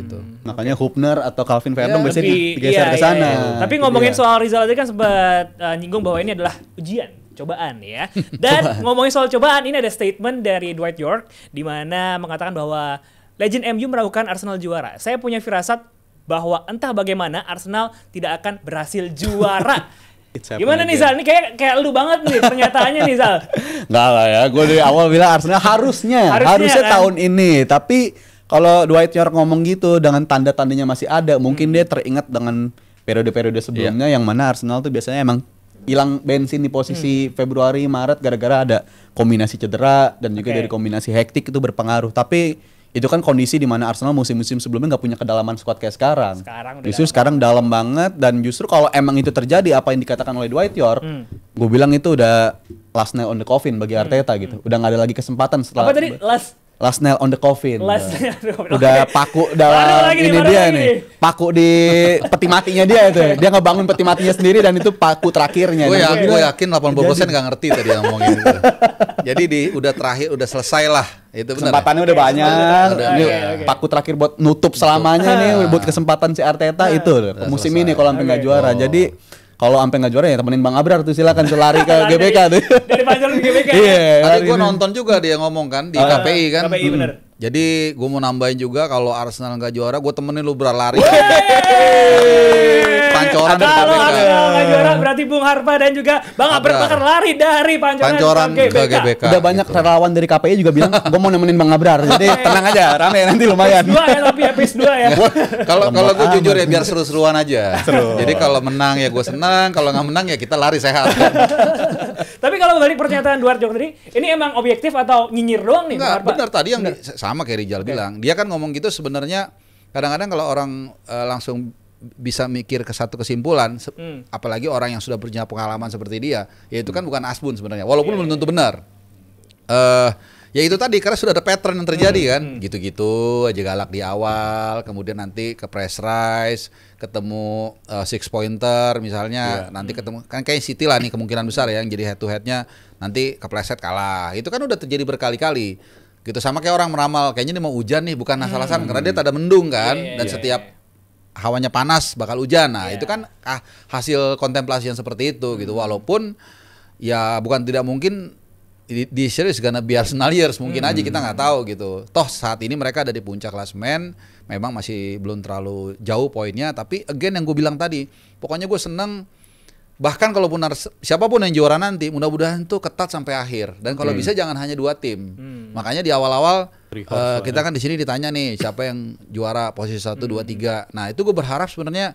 B: gitu.
C: Makanya Hubner atau Calvin Verdong biasanya digeser ke sana.
A: Tapi ngomongin soal Rizal tadi kan sempat nyinggung bahwa ini adalah ujian, cobaan ya. Dan ngomongin soal cobaan, ini ada statement dari Dwight York di mana mengatakan bahwa legend MU meragukan Arsenal juara. Saya punya firasat bahwa entah bagaimana Arsenal tidak akan berhasil juara.
C: It's happening
A: Gimana nih
C: again.
A: Zal? Ini kayak lu banget nih pernyataannya nih Zal.
C: Nggak lah ya, gue dari awal bilang Arsenal harusnya
A: Harusnya kan?
C: tahun ini. Tapi kalau Dwight York ngomong gitu dengan tanda-tandanya masih ada, mungkin dia teringat dengan periode-periode sebelumnya yang mana Arsenal tuh biasanya emang hilang bensin di posisi Februari, Maret gara-gara ada kombinasi cedera dan juga
A: Oke.
C: dari kombinasi hektik itu berpengaruh. Tapi itu kan kondisi di mana Arsenal musim-musim sebelumnya nggak punya kedalaman squad kayak sekarang.
A: Sekarang udah
C: Justru
A: dalam
C: sekarang dalam banget dan justru kalau emang itu terjadi apa yang dikatakan oleh Dwight York, gue bilang itu udah last nail on the coffin bagi Arteta gitu. Udah nggak ada lagi kesempatan setelah
A: Apa tadi?
C: last nail on the coffin.
A: Last
C: Udah.
A: nail on the coffin.
C: Udah
A: Oke.
C: paku
A: Baru
C: dalam
A: lagi nih,
C: ini
A: baru
C: dia
A: lagi
C: nih.
A: nih.
C: Paku di peti matinya dia itu. Dia ngebangun peti matinya sendiri dan itu paku terakhirnya.
B: Gue
C: Dan
B: gue yakin 80% nggak ngerti tadi yang ngomongin itu. Jadi udah terakhir, udah selesai lah. Itu benar.
C: kesempatannya udah banyak.
B: Udah,
C: Ini
A: oke.
C: paku terakhir buat nutup selamanya nih buat kesempatan si Arteta itu musim
B: selesai.
C: ini kalau sampai nggak juara.
B: Oh.
C: Jadi kalau sampai nggak juara ya temenin Bang Abrar tuh silakan lari ke
A: Lari
C: GBK tuh.
A: Dari Panjang ke GBK.
C: Iya.
B: Tadi
C: hari
B: gue
C: ini.
B: nonton juga dia ngomong kan di KPI kan.
A: KPI bener.
B: Jadi gue mau nambahin juga kalau Arsenal nggak juara, gue temenin lu berlari. Pancoran ke
A: Kalau
B: GBK.
A: Arsenal nggak juara berarti Bung Harpa dan juga Bang Abrar
B: Abrar.
A: bakal lari dari
B: Pancoran ke GBK.
C: Udah banyak
B: gitu.
C: relawan dari KPI juga bilang gue mau nemenin Bang Abrar. Jadi tenang aja, rame nanti lumayan.
A: PS2 ya tapi ya PS2 ya.
B: Kalau gue jujur ya biar seru-seruan aja. Jadi kalau menang ya gue senang, kalau nggak menang ya kita lari sehat.
A: Tapi kalau balik pernyataan Dwight York tadi, ini emang objektif atau nyinyir doang nih Bang
B: Enggak,
A: Harpa?
B: benar tadi yang sama kayak Rijal bilang. Dia kan ngomong gitu sebenarnya kadang-kadang kalau orang langsung bisa mikir ke satu kesimpulan, apalagi orang yang sudah punya pengalaman seperti dia, ya itu kan bukan asbun sebenarnya. Walaupun belum tentu benar. Ya itu tadi karena sudah ada pattern yang terjadi kan, gitu-gitu aja galak di awal, kemudian nanti ke press rise, ketemu six pointer misalnya, nanti ketemu kan kayak City lah nih kemungkinan besar ya yang jadi head to headnya nanti kepleset kalah. Itu kan udah terjadi berkali-kali. Gitu sama kayak orang meramal kayaknya ini mau hujan nih bukan asal-asalan karena dia tak ada mendung kan dan setiap hawanya panas bakal hujan. Nah, itu kan hasil kontemplasi yang seperti itu gitu. Walaupun ya bukan tidak mungkin di series gonna be Arsenal years mungkin aja kita nggak tahu gitu. Toh saat ini mereka ada di puncak klasemen, memang masih belum terlalu jauh poinnya. Tapi again yang gue bilang tadi, pokoknya gue seneng. Bahkan kalaupun siapapun yang juara nanti, mudah-mudahan tuh ketat sampai akhir. Dan kalau bisa jangan hanya 2 tim. Makanya di awal-awal kita kan di sini ditanya nih siapa yang juara posisi 1, 2, 3. Nah itu gue berharap sebenarnya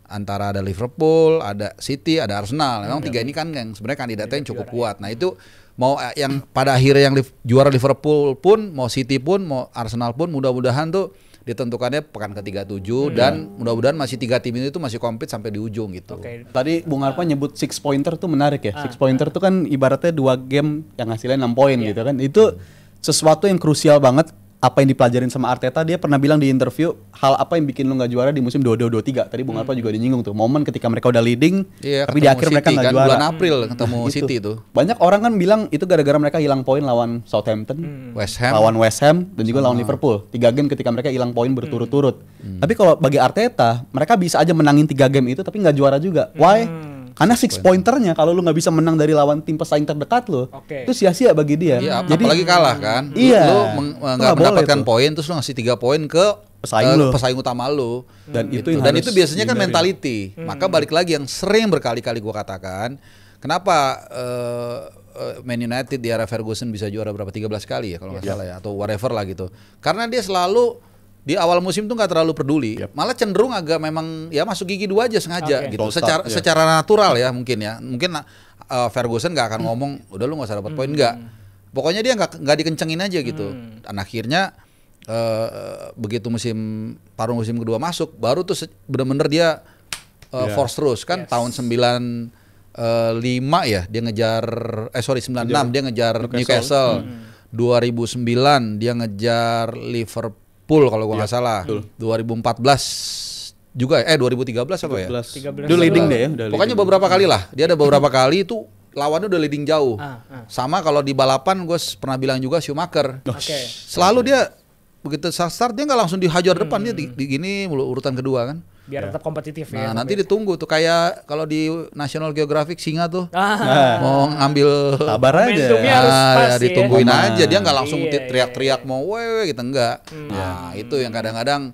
B: antara ada Liverpool, ada City, ada Arsenal. Memang 3 ini kan yang sebenarnya kandidatnya yang cukup kuat. Nah itu mau yang pada akhirnya yang juara Liverpool pun, mau City pun, mau Arsenal pun, mudah-mudahan tuh ditentukannya pekan ke-37 dan mudah-mudahan masih 3 tim ini tuh masih compete sampai di ujung gitu.
C: Tadi Bung Harpa nyebut six pointer tuh menarik ya. Six pointer tuh kan ibaratnya 2 game yang hasilnya 6 poin gitu kan. Itu sesuatu yang krusial banget. Apa yang dipelajarin sama Arteta, dia pernah bilang di interview hal apa yang bikin lu nggak juara di musim 22-23. Tadi Bung Harpa juga dinyinggung tuh momen ketika mereka udah leading tapi di akhir mereka nggak juara.
B: Bulan April ketemu City itu.
C: Banyak orang kan bilang itu gara-gara mereka hilang poin lawan Southampton,
B: West Ham.
C: lawan West Ham dan juga lawan Liverpool. 3 game ketika mereka hilang poin berturut-turut. Tapi kalau bagi Arteta, mereka bisa aja menangin 3 game itu tapi nggak juara juga. Why? Karena six pointernya kalau lu nggak bisa menang dari lawan tim pesaing terdekat lu, itu sia-sia bagi dia.
B: Iya, apalagi kalah kan.
C: Iya.
B: Lu
C: Itu
B: nggak
C: boleh
B: mendapatkan
C: tuh.
B: poin terus lu ngasih 3 poin ke pesaing utama lu.
C: Dan itu
B: Gitu.
C: yang
B: Dan
C: harus
B: itu biasanya kan
C: dihindari.
B: mentality. Maka balik lagi yang sering berkali-kali gua katakan, kenapa Man United di era Ferguson bisa juara berapa 13 kali ya kalau nggak salah ya atau whatever lah gitu. Karena dia selalu di awal musim tuh nggak terlalu peduli, malah cenderung agak memang ya masuk gigi 2 aja sengaja gitu. Secara natural ya mungkin ya. Mungkin Ferguson nggak akan ngomong udah lu nggak usah dapat poin nggak. Pokoknya dia nggak dikencengin aja gitu. Dan akhirnya begitu paruh musim kedua masuk, baru tuh bener-bener dia force terus kan tahun 95 ya dia ngejar 96 dia ngejar Newcastle. 2009 dia ngejar Liverpool kalau gua nggak salah. 2014 juga 2013 apa ya?
A: 13.
C: Itu leading deh ya.
B: Pokoknya beberapa kali lah. Dia ada beberapa kali itu lawannya udah leading jauh. Sama kalau di balapan gue pernah bilang juga Schumacher. Selalu dia begitu start dia nggak langsung dihajar depan, dia di gini mulu urutan kedua kan.
A: Biar tetap kompetitif ya.
B: Nah, nanti ditunggu tuh kayak kalau di National Geographic singa tuh mau ngambil
C: sabar aja.
A: Momentumnya harus pas
B: ya ditungguin
A: ya.
B: aja, dia nggak langsung
A: Iya,
B: teriak-teriak mau wewe gitu enggak. Nah, itu yang kadang-kadang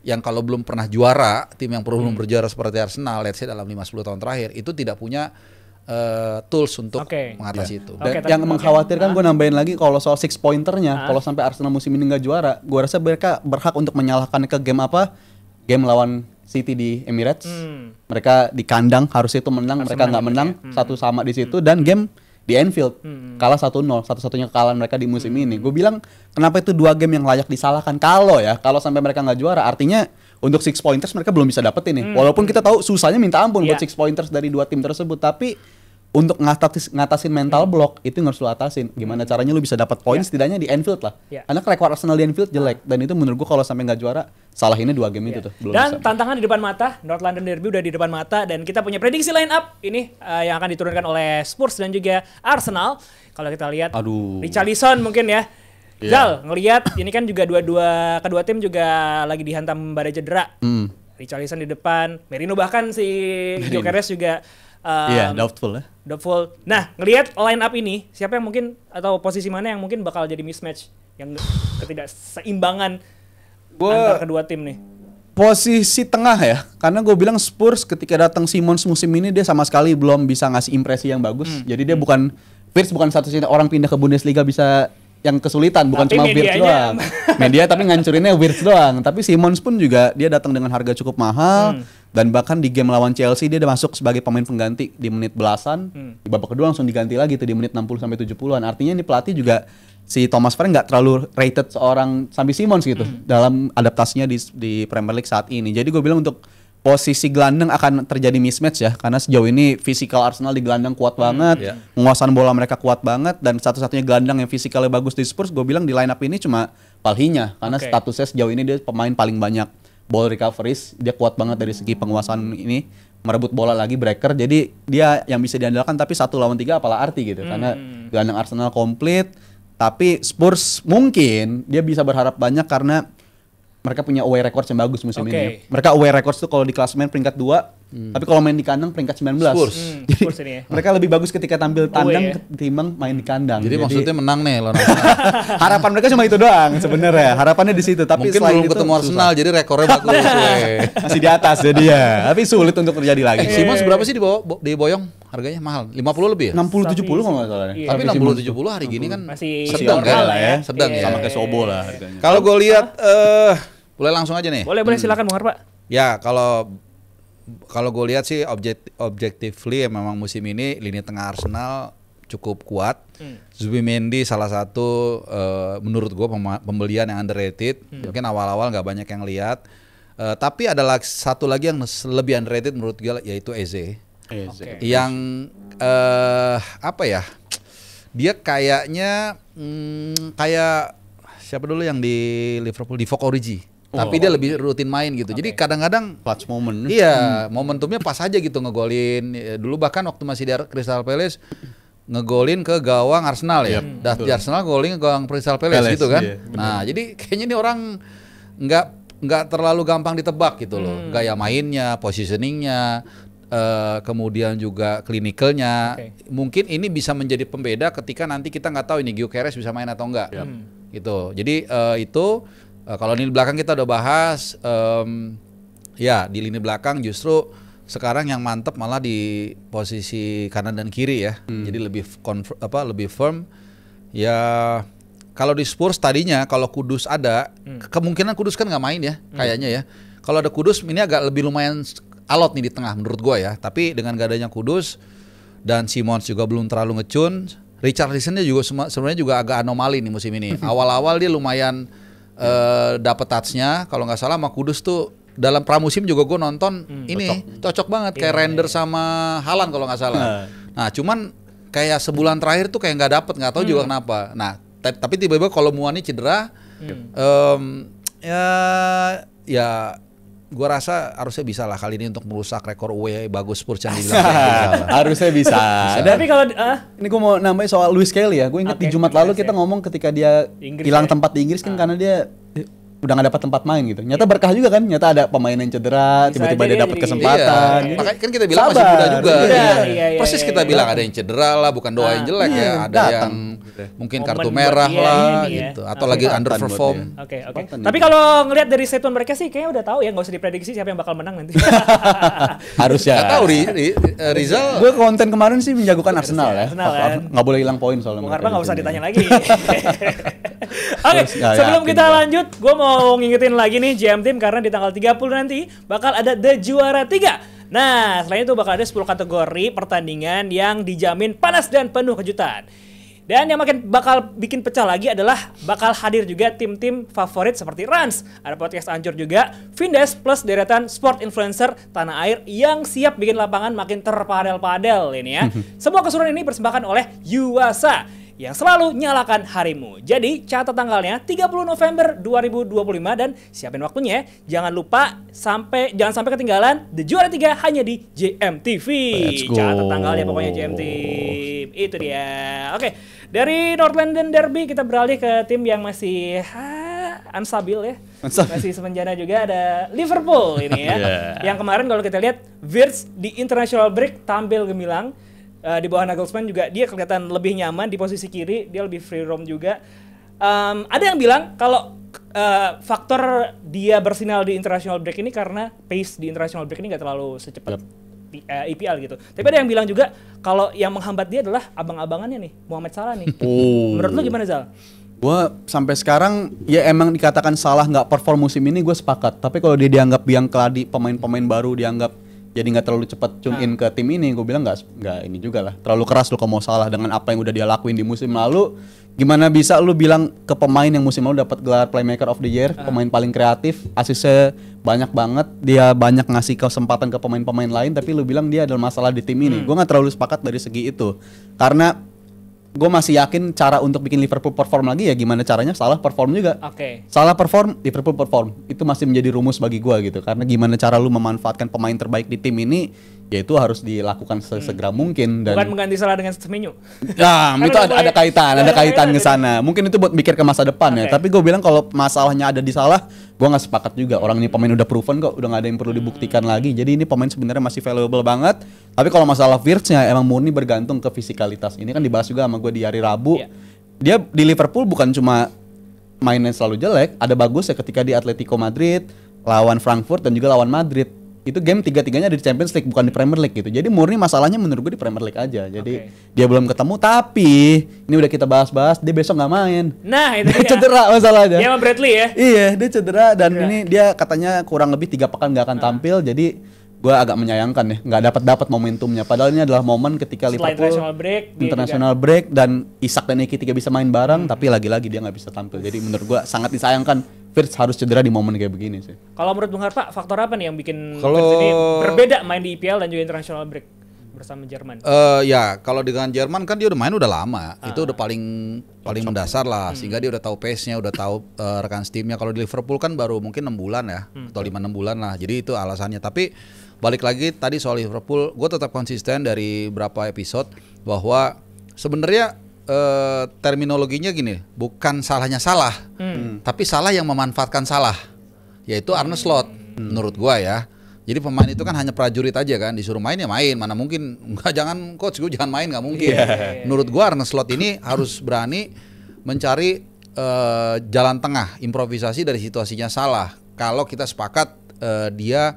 B: yang kalau belum pernah juara, tim yang belum berjuara seperti Arsenal, let's say dalam 5-10 tahun terakhir, itu tidak punya tools untuk mengatasi itu.
C: Dan yang mengkhawatirkan gue nambahin lagi kalau soal 6-pointernya, kalau sampai Arsenal musim ini nggak juara, gue rasa mereka berhak untuk menyalahkan ke game apa? Game lawan City di Emirates. Mereka di kandang harusnya itu menang, mereka nggak menang, satu sama di situ, dan game di Anfield kalah 1-0, satu-satunya kekalahan mereka di musim ini. Gue bilang kenapa itu 2 game yang layak disalahkan? Kalau sampai mereka nggak juara, artinya untuk 6 pointers mereka belum bisa dapetin nih. Walaupun kita tahu susahnya minta ampun buat 6 pointers dari 2 tim tersebut, tapi untuk ngatasin mental block itu yang harus lo atasin. Gimana caranya lo bisa dapat poin setidaknya di Anfield lah. Karena rekor Arsenal di Anfield jelek, dan itu menurut gua kalau sampai nggak juara, salah ini 2 game itu tuh. Belum
A: dan
C: bisa.
A: tantangan di depan mata, North London Derby udah di depan mata, dan kita punya prediksi line up ini yang akan diturunkan oleh Spurs dan juga Arsenal. Kalau kita lihat, Richarlison mungkin ya. Zal, ngelihat ini kan juga kedua tim juga lagi dihantam badai cedera. Richarlison di depan, Merino bahkan si Gyökeres juga
C: doubtful ya.
A: Doubtful. Nah, ngelihat line up ini, siapa yang mungkin atau posisi mana yang mungkin bakal jadi mismatch, yang ketidakseimbangan antara kedua tim nih?
C: Posisi tengah ya, karena gue bilang Spurs ketika datang Simons musim ini dia sama sekali belum bisa ngasih impresi yang bagus. Jadi dia bukan satu-satunya orang pindah ke Bundesliga bisa yang kesulitan, bukan
A: tapi
C: cuma Wirtz doang. Media tapi ngancurinnya Wirtz doang. Tapi Simons pun juga dia datang dengan harga cukup mahal. Dan bahkan di game lawan Chelsea dia udah masuk sebagai pemain pengganti di menit belasan. Di babak kedua langsung diganti lagi tuh di menit 60 sampai 70-an. Artinya ini pelatih juga si Thomas Frank nggak terlalu rated seorang Xabi Simons gitu dalam adaptasinya di Premier League saat ini. Jadi gue bilang untuk posisi gelandang akan terjadi mismatch ya, karena sejauh ini fisikal Arsenal di gelandang kuat banget, penguasaan bola mereka kuat banget, dan satu-satunya gelandang yang fisikalnya bagus di Spurs gue bilang di line up ini cuma Palhinha, karena statusnya sejauh ini dia pemain paling banyak ball recoveries, dia kuat banget dari segi penguasaan ini, merebut bola lagi, breaker, jadi dia yang bisa diandalkan. Tapi 1 lawan 3 apalah arti gitu, karena gelandang Arsenal komplit. Tapi Spurs mungkin dia bisa berharap banyak karena mereka punya away records yang bagus musim ini. Mereka away records tuh kalau di klasemen peringkat 2, tapi kalau main di kandang peringkat 19.
B: Spurs.
C: Jadi
A: Spurs ini ya.
C: mereka lebih bagus ketika tampil tandang ketimbang main di kandang.
B: Jadi maksudnya menang nih lawan Arsenal.
C: Harapan mereka cuma itu doang sebenarnya. Harapannya di situ, tapi
B: Mungkin
C: selain
B: belum
C: itu
B: ketemu Arsenal jadi rekornya bagus.
C: masih di atas jadi ya. Tapi sulit untuk terjadi lagi.
B: Simons berapa sih di Boyong? Harganya mahal, 50 lebih ya?
C: 60-70 kalau nggak salah.
A: Iya.
B: Tapi 60-70 hari gini kan
A: masih
B: sedang
A: normal
B: kan?
A: lah ya.
B: Sedang
A: Iya.
B: ya.
C: Sama kayak Sobo lah harganya.
B: Kalau gue lihat boleh langsung aja nih.
A: Boleh silakan Bung Harpa.
B: Ya, kalau gue lihat sih objectively ya memang musim ini lini tengah Arsenal cukup kuat. Zubimendi salah satu menurut gue pembelian yang underrated. Mungkin awal-awal nggak banyak yang lihat. Tapi ada satu lagi yang lebih underrated menurut gue, yaitu Eze. Yang apa ya? Dia kayaknya kayak siapa dulu yang di Liverpool, di Divock Origi. Tapi dia lebih rutin main gitu. Jadi kadang-kadang
C: clutch moment.
B: Iya, momentumnya pas aja gitu ngegolin. Dulu bahkan waktu masih di Crystal Palace ngegolin ke gawang Arsenal ya. Di Arsenal golin ke gawang Crystal Palace gitu kan.
C: Iya,
B: nah, jadi kayaknya ini orang nggak terlalu gampang ditebak gitu loh. Gaya mainnya, positioningnya, kemudian juga clinicalnya. Mungkin ini bisa menjadi pembeda ketika nanti kita nggak tahu ini Gyökeres bisa main atau enggak. Gitu. Jadi itu kalau lini belakang kita udah bahas, ya di lini belakang justru sekarang yang mantep malah di posisi kanan dan kiri ya. Jadi lebih firm. Ya kalau di Spurs tadinya kalau Kudus ada, kemungkinan Kudus kan nggak main ya, kayaknya ya. Kalau ada Kudus ini agak lebih lumayan alot nih di tengah menurut gua ya. Tapi dengan gak adanya Kudus dan Simons juga belum terlalu ngecun, Richarlison juga sebenarnya juga agak anomali nih musim ini. Awal-awal dia lumayan dapat touch-nya, kalau nggak salah sama Kudus tuh dalam pramusim juga gue nonton ini cocok banget kayak Render sama Haaland kalau nggak salah. Nah cuman kayak sebulan terakhir tuh kayak nggak tahu juga kenapa. Nah tapi tiba-tiba kalau Muani cedera, ya gue rasa harusnya bisa lah kali ini untuk merusak rekor away bagus Spurs yang dibilang.
C: Harusnya bisa.
A: Tapi kalau
C: ini gue mau nambahin soal Luis Kelly ya. Gue ingat di Jumat lalu kita ngomong ketika dia hilang tempat di Inggris kan karena dia udah gak dapat tempat main gitu. Nyata berkah juga kan. Nyata ada pemain yang cedera, tiba-tiba dia dapat kesempatan.
B: Iya. Makanya kan kita bilang masih muda juga.
A: Iya.
B: Persis kita bilang ada yang cedera lah, bukan doa yang jelek ya. Ada yang mungkin
A: Momen
B: kartu
A: buat
B: merah
A: dia
B: lah
A: ini ya.
B: gitu, atau
A: Oke.
B: lagi
C: Kesempatan
B: underperform.
C: buat
A: Oke.
C: Kesempatan
A: Tapi
C: juga.
A: kalau ngelihat dari statement mereka sih kayaknya udah tahu ya, nggak usah diprediksi siapa yang bakal menang nanti.
C: Harusnya.
B: Gak tahu Rizal.
C: Gue konten kemarin sih menjagokan Arsenal ya.
A: Arsenal kan.
C: Nggak boleh hilang poin soalnya.
A: Bung
C: mereka
A: Harpa
C: di
A: nggak usah
C: sini.
A: ditanya lagi. Oke,
C: Terus nggak
A: sebelum
C: yakin
A: kita
C: gua.
A: lanjut, gue mau ngingetin lagi nih GM Team karena di tanggal 30 nanti bakal ada The Juara 3. Nah, selain itu bakal ada 10 kategori pertandingan yang dijamin panas dan penuh kejutan. Dan yang makin bakal bikin pecah lagi adalah bakal hadir juga tim-tim favorit seperti Rans, ada podcast Ancur juga, Vindes plus deretan sport influencer tanah air yang siap bikin lapangan makin terpadel-padel ini ya. Semua keseruan ini dipersembahkan oleh Yuasa yang selalu nyalakan harimu. Jadi catat tanggalnya 30 November 2025 dan siapin waktunya. Jangan jangan sampai ketinggalan The Juara 3 hanya di JMTV.
C: Let's go.
A: Catat tanggalnya pokoknya JMTV. Itu dia. Oke, dari North London Derby kita beralih ke tim yang masih unstabil ya. Masih semenjana juga ada Liverpool ini ya. Yang kemarin kalau kita lihat Wirtz di international break tampil gemilang. Di bawah Nagelsmann juga dia kelihatan lebih nyaman di posisi kiri, dia lebih free roam juga. Ada yang bilang kalau faktor dia bersinar di international break ini karena pace di international break ini nggak terlalu secepat IPL gitu. Tapi ada yang bilang juga kalau yang menghambat dia adalah abang-abangannya nih, Mohamed Salah nih. Menurut lu gimana Zal?
C: Gue sampai sekarang ya emang dikatakan Salah nggak perform musim ini gue sepakat. Tapi kalau dia dianggap biang keladi pemain-pemain baru dianggap jadi nggak terlalu cepat tune in ke tim ini, gue bilang nggak ini juga lah. Terlalu keras lu kalau mau Salah dengan apa yang udah dia lakuin di musim lalu. Gimana bisa lu bilang ke pemain yang musim lalu dapat gelar Playmaker of the Year, pemain paling kreatif, asisnya banyak banget, dia banyak ngasih kesempatan ke pemain-pemain lain, tapi lu bilang dia ada masalah di tim ini. Gue nggak terlalu sepakat dari segi itu, karena gue masih yakin cara untuk bikin Liverpool perform lagi ya gimana caranya Salah perform juga.
A: Oke.
C: Salah perform, Liverpool perform. Itu masih menjadi rumus bagi gua gitu. Karena gimana cara lu memanfaatkan pemain terbaik di tim ini, ya itu harus dilakukan sesegera mungkin. Dan
A: Bukan mengganti Salah dengan Semenyo.
C: ya, itu
A: Karena
C: ada kaitan ke
A: gitu.
C: sana. Mungkin itu buat mikir ke masa depan ya.
A: Oke.
C: Tapi gue bilang kalau masalahnya ada di Salah, gua nggak sepakat juga. Orang ini pemain udah proven kok, udah nggak ada yang perlu dibuktikan lagi. Jadi ini pemain sebenarnya masih valuable banget. Tapi kalau masalah Wirtz-nya emang murni bergantung ke fisikalitas. Ini kan dibahas juga sama gue di hari Rabu.
A: Iya.
C: Dia di Liverpool bukan cuma mainnya selalu jelek, ada bagus ya ketika di Atletico Madrid, lawan Frankfurt dan juga lawan Madrid. Itu game tiga-tiganya ada di Champions League bukan di Premier League gitu. Jadi murni masalahnya menurut gue di Premier League aja. Jadi dia belum ketemu, tapi ini udah kita bahas-bahas, dia besok nggak main.
A: Nah, itu
C: Dia
A: dia.
C: cedera masalahnya.
A: Dia sama Bradley ya.
C: Iya, dia cedera dan ini dia katanya kurang lebih 3 pekan nggak akan tampil. Jadi gue agak menyayangkan ya, nggak dapat momentumnya. Padahal ini adalah momen ketika
A: Setelah
C: Liverpool
A: international break,
C: break dan Isak dan Eki bisa main bareng, tapi lagi-lagi dia nggak bisa tampil. Jadi menurut gue sangat disayangkan. Wirtz harus cedera di momen kayak begini sih.
A: Kalau menurut Bung Harpa, faktor apa nih yang bikin
B: Kalau-
A: Wirtz ini berbeda main di IPL dan juga international break bersama Jerman?
B: Ya kalau dengan Jerman kan dia udah main udah lama, itu udah paling mendasar lah, sehingga dia udah tahu pace-nya, udah tahu rekan timnya. Kalau di Liverpool kan baru mungkin 6 bulan ya, atau 5-6 bulan lah. Jadi itu alasannya. Tapi balik lagi tadi soal Liverpool, gue tetap konsisten dari berapa episode bahwa sebenarnya terminologinya gini, bukan salahnya Salah, tapi Salah yang memanfaatkan Salah, yaitu Arne Slot, menurut gua ya. Jadi pemain itu kan hanya prajurit aja kan, disuruh main ya main, mana mungkin enggak, jangan coach gue jangan main, nggak mungkin. Menurut gua Arne Slot ini harus berani mencari jalan tengah, improvisasi dari situasinya Salah. Kalau kita sepakat dia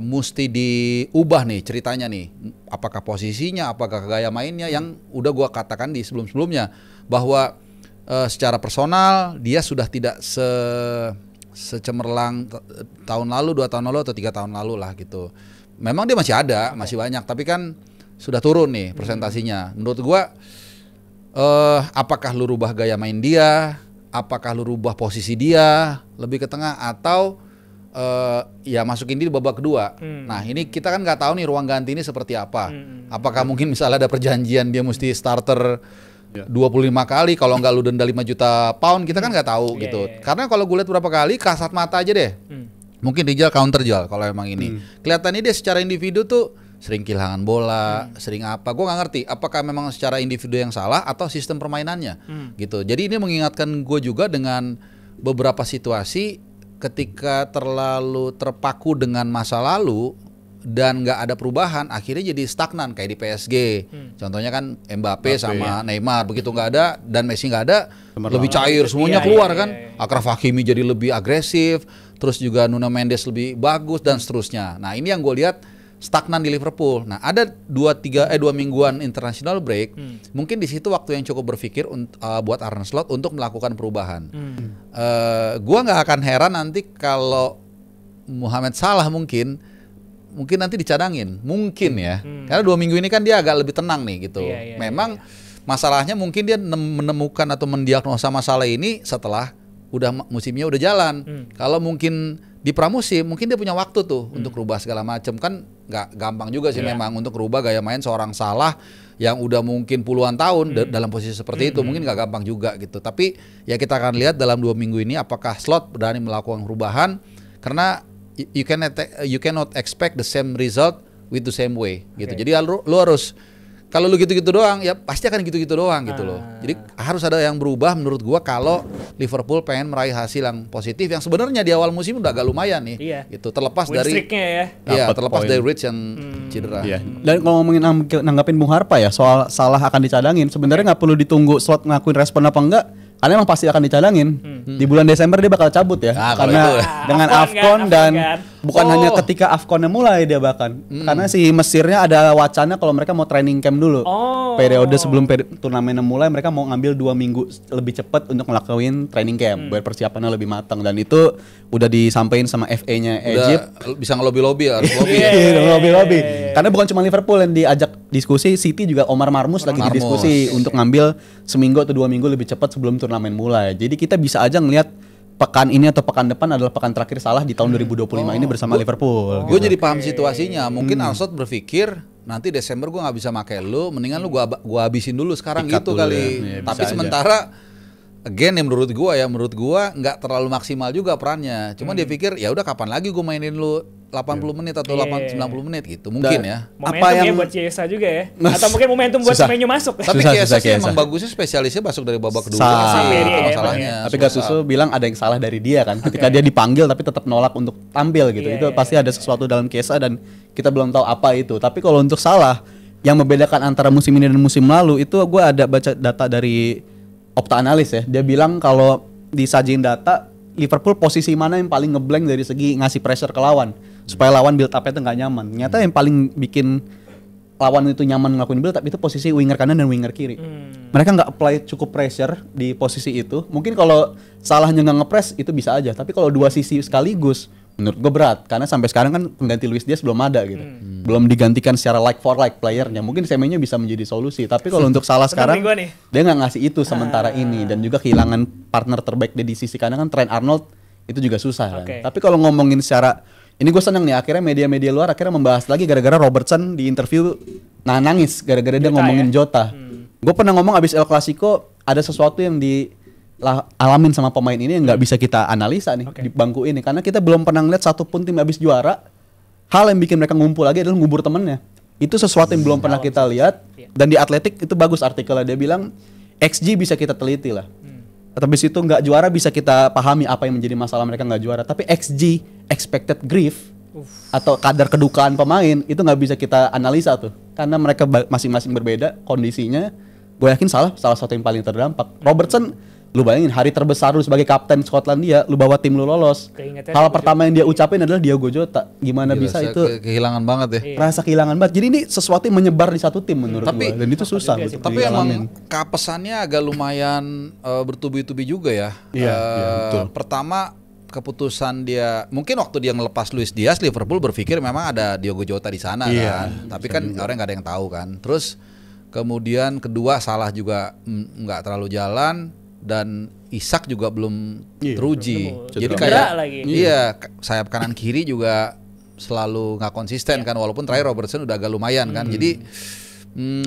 B: mesti diubah nih ceritanya nih, apakah posisinya, apakah gaya mainnya yang udah gua katakan di sebelum-sebelumnya bahwa secara personal dia sudah tidak secemerlang tahun lalu, 2 tahun lalu atau 3 tahun lalu lah gitu. Memang dia masih ada, masih banyak, tapi kan sudah turun nih presentasinya. Menurut gua apakah lu rubah gaya main dia, apakah lu rubah posisi dia lebih ke tengah, atau ya masukin dia di babak kedua. Nah ini kita kan nggak tahu nih ruang ganti ini seperti apa. Apakah mungkin misalnya ada perjanjian dia mesti starter 25 kali, kalau nggak lu denda 5 juta pound, kita kan nggak tahu gitu. Karena kalau gue lihat berapa kali kasat mata aja deh. Mungkin Rijal counter Jal kalau emang ini. Kelihatannya dia secara individu tuh sering kehilangan bola, sering apa. Gue nggak ngerti apakah memang secara individu yang salah atau sistem permainannya gitu. Jadi ini mengingatkan gue juga dengan beberapa situasi ketika terlalu terpaku dengan masa lalu, dan nggak ada perubahan, akhirnya jadi stagnan kayak di PSG. Contohnya kan Mbappe sama Neymar, begitu nggak ada dan Messi nggak ada, lebih cair semuanya keluar kan. Achraf Hakimi jadi lebih agresif, terus juga Nuno Mendes lebih bagus dan seterusnya. Nah ini yang gue lihat stagnan di Liverpool. Nah ada 2 mingguan international break, mungkin di situ waktu yang cukup berpikir buat Arne Slot untuk melakukan perubahan. Gue nggak akan heran nanti kalau Mohamed Salah mungkin nanti dicadangin, mungkin ya. Karena 2 minggu ini kan dia agak lebih tenang nih gitu. Memang masalahnya mungkin dia menemukan atau mendiagnosa masalah ini setelah musimnya udah jalan. Kalau mungkin di pramusim, mungkin dia punya waktu tuh untuk rubah segala macam. Kan nggak gampang juga sih memang untuk rubah gaya main seorang Salah yang udah mungkin puluhan tahun dalam posisi seperti itu. Mungkin nggak gampang juga gitu. Tapi ya kita akan lihat dalam 2 minggu ini apakah Slot berani melakukan perubahan, karena you cannot expect the same result with the same way gitu. Jadi lu harus, kalau lu gitu-gitu doang ya pasti akan gitu-gitu doang gitu loh. Jadi harus ada yang berubah menurut gua kalau Liverpool pengen meraih hasil yang positif yang sebenarnya di awal musim udah agak lumayan nih. Gitu. Terlepas
A: win
B: dari
A: streak-nya ya.
B: Iya, terlepas dari Rich yang cedera.
C: Dan kalau ngomongin nanggapin Bung Harpa ya soal Salah akan dicadangin, sebenarnya nggak perlu ditunggu Slot ngakuin respon apa enggak. Karena emang pasti akan dicadangin. Di bulan Desember dia bakal cabut ya. Karena dengan AFCON dan bukan hanya ketika AFCON-nya mulai dia bahkan. Karena si Mesirnya ada wacana kalau mereka mau training camp dulu. Periode sebelum turnamennya mulai mereka mau ngambil 2 minggu lebih cepat untuk ngelakuin training camp biar persiapannya lebih matang, dan itu udah disampaikan sama FA-nya Egypt.
B: Bisa ngelobi-lobi ya, harus lobby.
C: Lobby. Karena bukan cuma Liverpool yang diajak diskusi, City juga Omar Marmus lagi didiskusi untuk ngambil seminggu atau 2 minggu lebih cepat sebelum turnamen mulai. Jadi kita bisa aja ngelihat pekan ini atau pekan depan adalah pekan terakhir Salah di tahun 2025 ini bersama Liverpool.
B: Gue jadi paham situasinya. Mungkin Arne berpikir nanti Desember gue nggak bisa pakai lu, mendingan lu gua habisin dulu sekarang
C: Ikat
B: gitu
C: dulu
B: kali.
C: ya.
B: Tapi sementara again ya menurut gua nggak terlalu maksimal juga perannya. Cuma dia pikir ya udah kapan lagi gua mainin lu 80 menit atau 90 menit gitu. Mungkin ya.
A: Momentum apa yang buat Chiesa juga ya. Atau mungkin momentum buat Semenyo masuk.
B: Tapi Chiesa sih emang bagusnya spesialisnya masuk dari babak kedua. Itu masalahnya.
C: Tapi Gattuso bilang ada yang salah dari dia kan. Ketika dia dipanggil tapi tetap nolak untuk tampil gitu. Itu pasti ada sesuatu dalam Chiesa dan kita belum tahu apa itu. Tapi kalau untuk Salah, yang membedakan antara musim ini dan musim lalu itu gue ada baca data dari Opta Analis ya. Dia bilang kalau disajin data Liverpool posisi mana yang paling ngeblank dari segi ngasih pressure ke lawan supaya lawan build up-nya itu nggak nyaman. Ternyata yang paling bikin lawan itu nyaman ngelakuin build up itu posisi winger kanan dan winger kiri. Mereka nggak apply cukup pressure di posisi itu. Mungkin kalau Salahnya nggak ngepress itu bisa aja. Tapi kalau dua sisi sekaligus menurut gue berat, karena sampai sekarang kan pengganti Luis Diaz belum ada gitu. Belum digantikan secara like for like playernya. Mungkin Semenyo bisa menjadi solusi, tapi kalau untuk Salah sekarang dia nggak ngasih itu sementara ini, dan juga kehilangan partner terbaik dia di sisi kanan kan Trent Arnold itu juga susah kan. Tapi kalau ngomongin secara ini gue seneng nih, akhirnya media-media luar akhirnya membahas lagi gara-gara Robertson di interview nangis gara-gara dia ngomongin Jota. Gue pernah ngomong abis El Clasico ada sesuatu yang alamin sama pemain ini yang nggak bisa kita analisa nih di bangku ini, karena kita belum pernah ngeliat satupun tim habis juara hal yang bikin mereka ngumpul lagi adalah ngubur temennya. Itu sesuatu yang belum pernah kita lihat, dan di Atletik itu bagus artikelnya, dia bilang XG bisa kita teliti lah, habis itu nggak juara bisa kita pahami apa yang menjadi masalah mereka nggak juara, tapi XG expected grief atau kadar kedukaan pemain itu nggak bisa kita analisa tuh, karena mereka masing-masing berbeda kondisinya. Gue yakin salah satu yang paling terdampak. Robertson, lu bayangin hari terbesar lu sebagai kapten Skotlandia, lu bawa tim lu lolos. Hal pertama yang dia ucapin adalah Diogo Jota. Gimana bisa itu?
B: Kehilangan banget ya.
C: Rasa kehilangan banget. Jadi ini sesuatu yang menyebar di satu tim menurut gue. Dan itu susah.
B: Tapi emang kepesannya agak lumayan bertubi-tubi juga ya.
C: Iya, betul.
B: Pertama keputusan dia, mungkin waktu dia ngelepas Luis Diaz, Liverpool berpikir memang ada Diogo Jota di sana kan. Tapi kan orang nggak ada yang tahu kan. Terus kemudian kedua Salah juga nggak terlalu jalan, dan Isak juga belum teruji. Jadi kayak sayap kanan kiri juga selalu nggak konsisten kan, walaupun terakhir Robertson udah agak lumayan kan. Jadi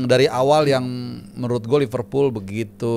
B: dari awal yang menurut gue Liverpool begitu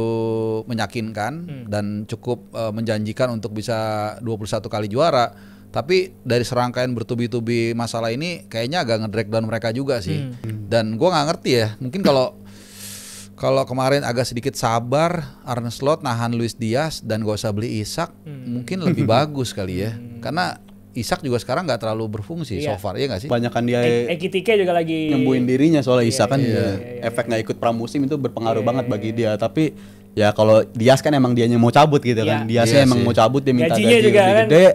B: meyakinkan dan cukup menjanjikan untuk bisa 21 kali juara, tapi dari serangkaian bertubi-tubi masalah ini kayaknya agak nge-drag down mereka juga sih. Dan gue nggak ngerti ya, mungkin kalau kemarin agak sedikit sabar, Arne Slot nahan Luis Diaz dan gak usah beli Isak, mungkin lebih bagus kali ya. Karena Isak juga sekarang nggak terlalu berfungsi so far, iya nggak sih?
C: Banyakan dia
A: Ekitike juga lagi
C: nyembuhin dirinya soalnya Isak kan
A: iya.
C: efek nggak ikut pramusim itu berpengaruh banget bagi dia. Tapi ya kalau Dias kan emang dianya mau cabut gitu kan. Diasnya emang mau cabut, dia minta
A: Gajinya
C: gaji
A: juga
C: lebih
A: kan.
C: gede.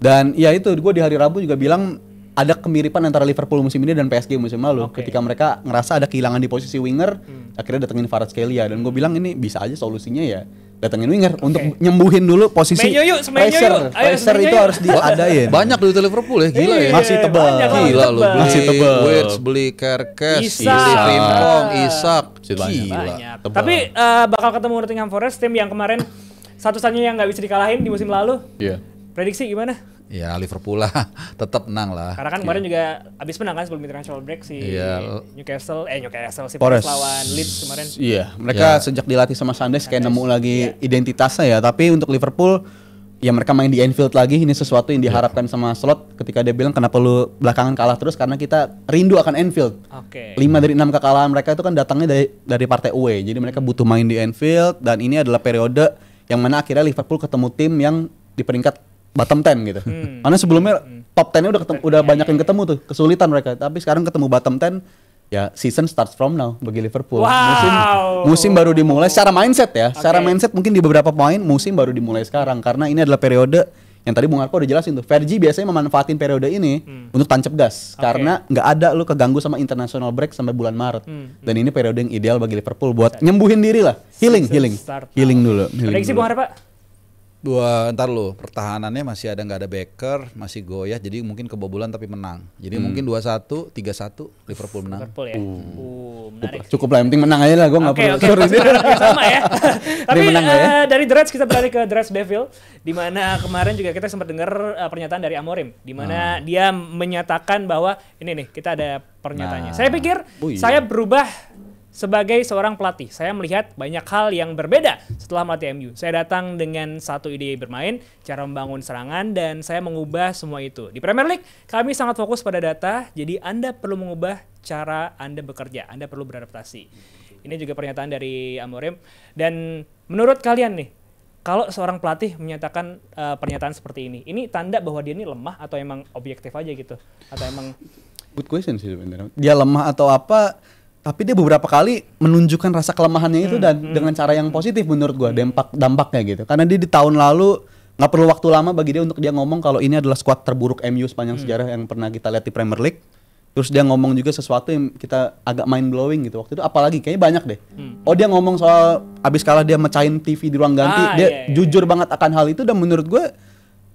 C: Dan ya itu gue di hari Rabu juga bilang ada kemiripan antara Liverpool musim ini dan PSG musim lalu. Ketika mereka ngerasa ada kehilangan di posisi winger, akhirnya datengin Kvaratskhelia. Dan gue bilang ini bisa aja solusinya ya datengin winger untuk nyembuhin dulu posisi pressure itu harus diadain.
B: Banyak duit Liverpool ya, gila ya.
C: Masih tebal.
B: Gila lu, beli
C: Masih tebal.
B: Wirtz, beli Kerkes,
A: Isak.
B: beli Frimpong, Isak.
C: Banyak.
A: banyak.
C: Tebal.
A: Tapi bakal ketemu Nottingham Forest, tim yang kemarin satu-satunya yang nggak bisa dikalahin di musim lalu.
C: Iya.
A: Prediksi gimana?
B: Ya Liverpool lah, tetap menang lah.
A: Karena kan kemarin juga abis menang kan sebelum international break si Newcastle si Forest lawan Leeds kemarin.
C: Iya, mereka sejak dilatih sama Sandes kayak nemu lagi identitasnya ya. Tapi untuk Liverpool, ya mereka main di Anfield lagi. Ini sesuatu yang diharapkan sama Slot ketika dia bilang kenapa lu belakangan kalah terus, karena kita rindu akan Anfield. 5 dari 6 kekalahan mereka itu kan datangnya dari partai away. Jadi mereka butuh main di Anfield, dan ini adalah periode yang mana akhirnya Liverpool ketemu tim yang di peringkat bottom 10 gitu. Karena sebelumnya top 10-nya udah banyak yang ketemu tuh, kesulitan mereka. Tapi sekarang ketemu bottom 10, ya season starts from now bagi Liverpool. Musim baru dimulai secara mindset ya. Secara mindset mungkin di beberapa poin musim baru dimulai sekarang, karena ini adalah periode yang tadi Bung Arko udah jelasin tuh. Fergie biasanya memanfaatin periode ini untuk tancap gas karena nggak ada lu keganggu sama international break sampai bulan Maret. Dan ini periode yang ideal bagi Liverpool buat nyembuhin diri lah. Healing dulu.
A: Prediksi Bung Arko, Pak?
B: Ntar lu, pertahanannya masih ada nggak ada Baker, masih goyah, jadi mungkin kebobolan tapi menang. Jadi mungkin 2-1, 3-1 Liverpool menang.
A: Liverpool ya. Menarik.
C: Cukup lah, yang penting menang aja lah, gue nggak perlu.
A: Sama ya. Tapi dari The Reds kita beralih ke The Reds Devil, di mana kemarin juga kita sempat dengar pernyataan dari Amorim, di mana dia menyatakan bahwa ini nih kita ada pernyataannya. Saya pikir saya berubah sebagai seorang pelatih. Saya melihat banyak hal yang berbeda setelah melatih MU. Saya datang dengan satu ide bermain, cara membangun serangan, dan saya mengubah semua itu. Di Premier League, kami sangat fokus pada data, jadi Anda perlu mengubah cara Anda bekerja. Anda perlu beradaptasi. Ini juga pernyataan dari Amorim. Dan menurut kalian nih, kalau seorang pelatih menyatakan pernyataan seperti ini tanda bahwa dia ini lemah atau emang objektif aja gitu? Atau emang...
C: Good question sih sebenarnya. Dia lemah atau apa? Tapi dia beberapa kali menunjukkan rasa kelemahannya itu dan dengan cara yang positif menurut gua, dampaknya gitu. Karena dia di tahun lalu nggak perlu waktu lama bagi dia untuk dia ngomong kalau ini adalah skuad terburuk MU sepanjang sejarah yang pernah kita lihat di Premier League. Terus dia ngomong juga sesuatu yang kita agak mind blowing gitu waktu itu, apalagi kayaknya banyak deh. Oh, dia ngomong soal abis kalah dia mecahin TV di ruang ganti, dia jujur banget akan hal itu. Dan menurut gua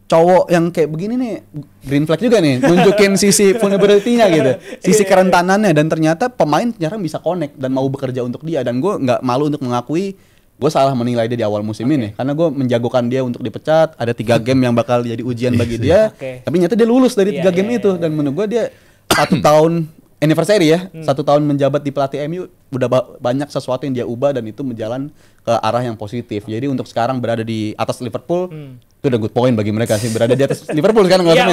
C: cowok yang kayak begini nih, green flag juga nih, nunjukin sisi vulnerability-nya gitu, sisi kerentanannya, dan ternyata pemain jarang bisa connect dan mau bekerja untuk dia. Dan gue nggak malu untuk mengakui gue salah menilai dia di awal musim ini, karena gue menjagokan dia untuk dipecat. Ada 3 game yang bakal jadi ujian bagi dia, tapi ternyata dia lulus dari 3 game itu. Dan menurut gue dia 1 tahun anniversary ya, 1 tahun menjabat di pelatih MU, udah banyak sesuatu yang dia ubah dan itu menjalan ke arah yang positif. Jadi untuk sekarang berada di atas Liverpool, itu udah good point bagi mereka sih, berada di atas Liverpool kan kan.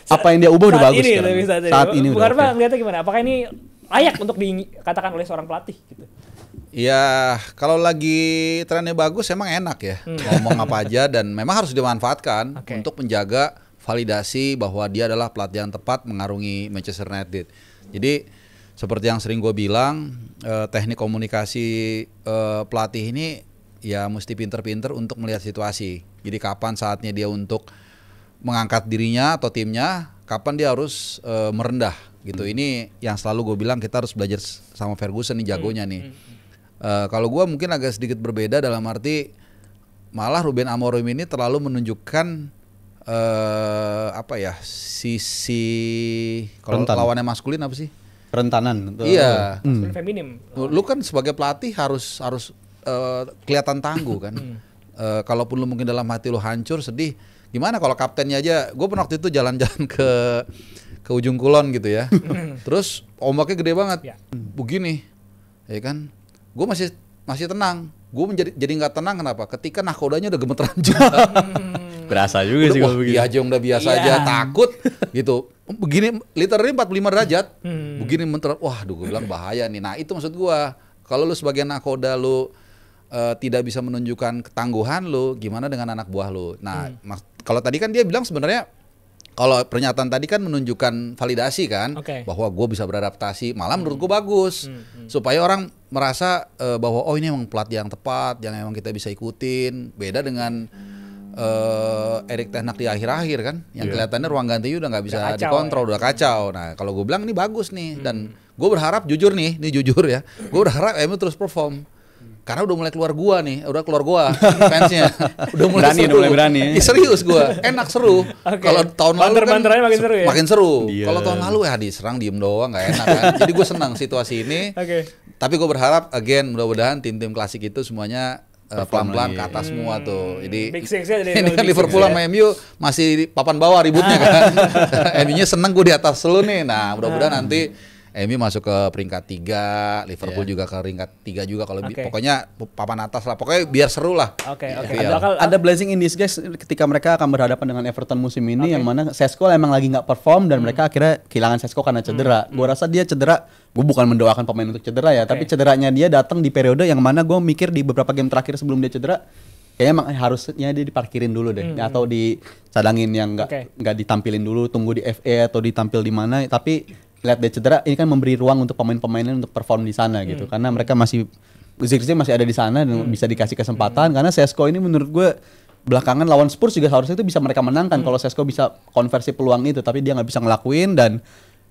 C: Apa yang dia ubah udah bagus kan. Saat ini
A: udah. Bukan ngeliatnya gimana? Apakah ini layak untuk dikatakan oleh seorang pelatih gitu?
B: Ya, kalau lagi trennya bagus emang enak ya. Ngomong apa aja, dan memang harus dimanfaatkan untuk menjaga validasi bahwa dia adalah pelatih yang tepat mengarungi Manchester United. Jadi seperti yang sering gue bilang, teknik komunikasi pelatih ini ya mesti pinter-pinter untuk melihat situasi. Jadi kapan saatnya dia untuk mengangkat dirinya atau timnya, kapan dia harus merendah gitu. Ini yang selalu gue bilang, kita harus belajar sama Ferguson nih, jagonya nih. Kalau gue mungkin agak sedikit berbeda, dalam arti malah Ruben Amorim ini terlalu menunjukkan sisi, kalau lawannya maskulin apa sih?
C: Kerentanan.
B: Iya.
A: Feminim.
B: Lu kan sebagai pelatih harus kelihatan tangguh kan. Kalaupun lu mungkin dalam hati lu hancur, sedih, gimana kalau kaptennya aja? Gue pernah waktu itu jalan-jalan ke ujung kulon gitu ya. Terus ombaknya gede banget. Begini, ya kan? Gue masih tenang. Gue jadi nggak tenang, kenapa? Ketika nahkodanya udah gemeteran juga.
C: Berasa juga sih kalau begini.
B: Dia aja udah biasa aja takut gitu. Begini literally 45 derajat. Begini menteran. Wah, gue bilang bahaya nih. Nah, itu maksud gue. Kalau lu sebagai nahkoda lu tidak bisa menunjukkan ketangguhan lu, gimana dengan anak buah lu? Nah, kalau tadi kan dia bilang sebenarnya kalau pernyataan tadi kan menunjukkan validasi kan,
A: Oke.
B: bahwa gue bisa beradaptasi, malah menurut gue bagus, supaya orang merasa bahwa oh ini emang pelatih yang tepat, yang emang kita bisa ikutin, beda dengan Erik Ten Hag di akhir-akhir kan, yang kelihatannya ruang ganti udah nggak bisa
A: Udah kacau,
B: dikontrol, udah kacau. Nah kalau gue bilang ini bagus nih, dan gue berharap jujur nih jujur ya, gue berharap MU terus perform. Karena udah mulai keluar gua nih, udah keluar gua fansnya, udah mulai
C: Berani,
B: seru.
C: udah mulai berani.
B: Ih, serius gua, enak seru. Kalau tahun lalu kan
A: Banter-banterannya makin seru ya?
B: makin seru.
C: Iya.
B: Kalau tahun lalu ya diserang diem doang nggak enak kan. Jadi gue senang situasi ini.
A: Oke.
B: Tapi gue berharap again mudah-mudahan tim-tim klasik itu semuanya pelan-pelan
C: lagi.
B: ke atas semua tuh. Jadi
A: Big Six-nya dari
B: ini kan
A: Big
B: Liverpool
A: Six
B: sama MU masih di papan bawah ributnya kan. MU-nya seneng gue di atas lu nih. Nah, mudah-mudahan nanti MU masuk ke peringkat 3, Liverpool juga ke peringkat 3 juga kalau
A: Oke.
B: pokoknya papan atas lah. Pokoknya biar seru lah.
A: Oke.
B: Iya.
C: Ada blessing in disguise ketika mereka akan berhadapan dengan Everton musim ini, yang mana Sesko emang lagi nggak perform dan mereka akhirnya kehilangan Sesko karena cedera. Gua rasa dia cedera, gue bukan mendoakan pemain untuk cedera ya, tapi cederanya dia datang di periode yang mana gue mikir di beberapa game terakhir sebelum dia cedera, kayaknya emang harusnya dia diparkirin dulu deh, atau dicadangin yang nggak ditampilin dulu, tunggu di FA atau ditampil di mana. Tapi lihat dia cedera, ini kan memberi ruang untuk pemain-pemainnya untuk perform di sana gitu, karena mereka masih Zirkzee masih ada di sana dan bisa dikasih kesempatan. Karena Sesko ini menurut gue belakangan lawan Spurs juga harusnya itu bisa mereka menangkan kalau Sesko bisa konversi peluang itu, tapi dia nggak bisa ngelakuin. Dan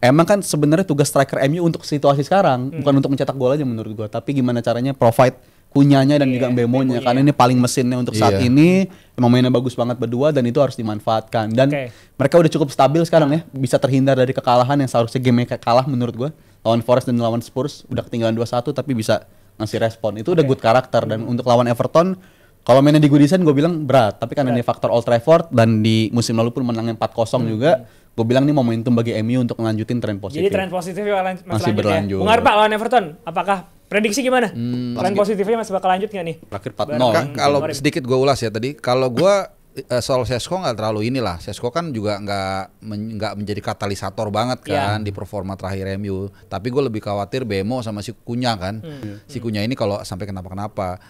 C: emang kan sebenarnya tugas striker MU untuk situasi sekarang bukan untuk mencetak gol aja menurut gue, tapi gimana caranya provide Kunyanya dan juga Mbemonya, karena ini paling mesinnya untuk saat ini. Emang mainnya bagus banget berdua dan itu harus dimanfaatkan. Dan mereka udah cukup stabil sekarang ya, bisa terhindar dari kekalahan yang seharusnya game kalah menurut gue. Lawan Forest dan lawan Spurs udah ketinggalan 2-1 tapi bisa ngasih respon. Itu udah good karakter. Dan untuk lawan Everton, kalau mainnya di Goodison gue bilang berat, tapi karena ini faktor Old Trafford dan di musim lalu pun menangnya 4-0 juga, gue bilang ini momentum bagi MU untuk melanjutin tren positif.
A: Jadi tren positifnya
C: masih berlanjut.
A: Bung Arpa lawan Everton, apakah prediksi gimana? Tren positifnya masih bakal lanjut nggak nih?
C: Terakhir 4-0.
B: Kalau sedikit gue ulas ya tadi, kalau gue soal Sesko nggak terlalu inilah. Sesko kan juga nggak menjadi katalisator banget kan di performa terakhir MU. Tapi gue lebih khawatir Bemo sama si Kunya kan. Si Kunya ini kalau sampai kenapa-kenapa.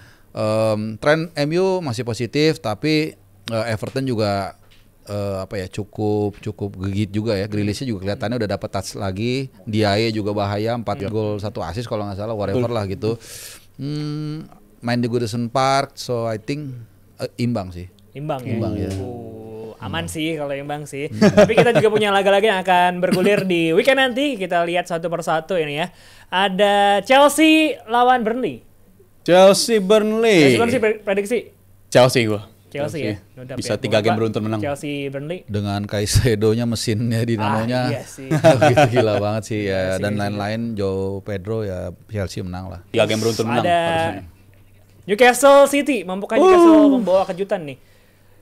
B: Tren MU masih positif, tapi Everton juga cukup gegit juga ya. Grealishnya juga kelihatannya udah dapat touch lagi. Diaye juga bahaya, 4 gol 1 assist kalau nggak salah, whatever lah gitu. Main di Goodison Park, so I think imbang sih.
A: Imbang
B: ya.
A: Aman sih kalau imbang sih. Tapi kita juga punya laga-laga yang akan bergulir di weekend nanti. Kita lihat satu persatu ini ya. Ada Chelsea lawan Burnley.
C: Chelsea Burnley.
A: Prediksi
C: Chelsea gua.
A: Chelsea ya.
C: Bisa 3 game beruntun menang.
A: Chelsea Burnley.
B: Dengan Caicedo-nya, mesinnya, dinamonya.
A: Iya sih.
B: Gila banget sih ya. Dan lain-lain, Joe Pedro ya Chelsea menang lah.
C: 3 game beruntun menang
A: Ada
C: harusnya.
A: Newcastle City, mampukah Newcastle membawa kejutan nih?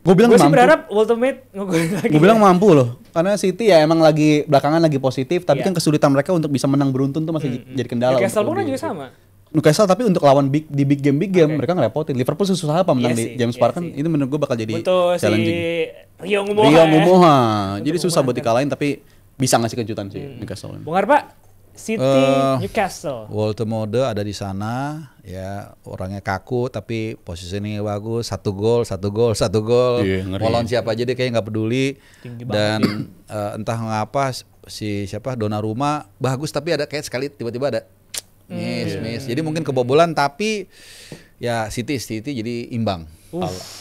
C: Gue bilang
A: Gue sih
C: mampu.
A: berharap ultimate ngegolin lagi.
C: Gue bilang mampu loh. Karena City ya emang belakangan lagi positif, tapi kan kesulitan mereka untuk bisa menang beruntun tuh masih jadi kendala.
A: Newcastle pun juga sama.
C: Newcastle tapi untuk lawan di big game mereka ngerepotin. Liverpool susah apa menang di James Park kan, itu menurut gue bakal jadi challenging.
A: Rio Ngumoha.
C: Rio Ngumoha. Jadi susah buat dikalahin tapi bisa ngasih kejutan sih Newcastle.
A: Bung Arpa, City Newcastle.
B: Walter Mode ada di sana ya, orangnya kaku tapi posisinya bagus, 1 gol.
C: Iya, ngeri.
B: Mau lawan siapa aja dia kayak nggak peduli. Dan entah ngapa Donnarumma bagus tapi ada kayak sekali tiba-tiba ada miss. Jadi mungkin kebobolan tapi ya City jadi imbang.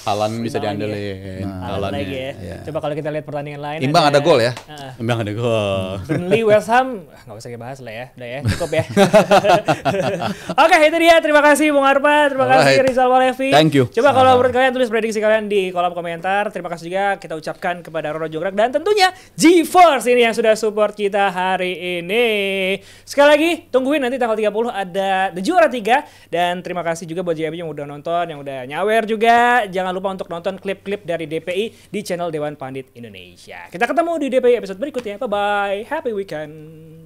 C: Haaland bisa diandelin.
A: Haaland lagi ya. Coba kalau kita lihat pertandingan lain.
B: Imbang ada gol ya.
C: Imbang ada gol.
A: Burnley West Ham nggak usah dibahas lah ya. Udah ya, cukup ya. Oke, itu dia. Terima kasih Bung Arpa, terima kasih Rizal Walevi.
C: Thank you.
A: Coba kalau menurut kalian tulis prediksi kalian di kolom komentar. Terima kasih juga kita ucapkan kepada Roro Jonggrang dan tentunya GeForce ini yang sudah support kita hari ini. Sekali lagi tungguin nanti tanggal 30 ada The Juara 3 dan terima kasih juga buat JMU yang udah nonton, yang udah nyawer juga. Jangan lupa untuk nonton klip-klip dari DPI di channel Dewan Pandit Indonesia. Kita ketemu di DPI episode berikutnya. Bye-bye. Happy weekend.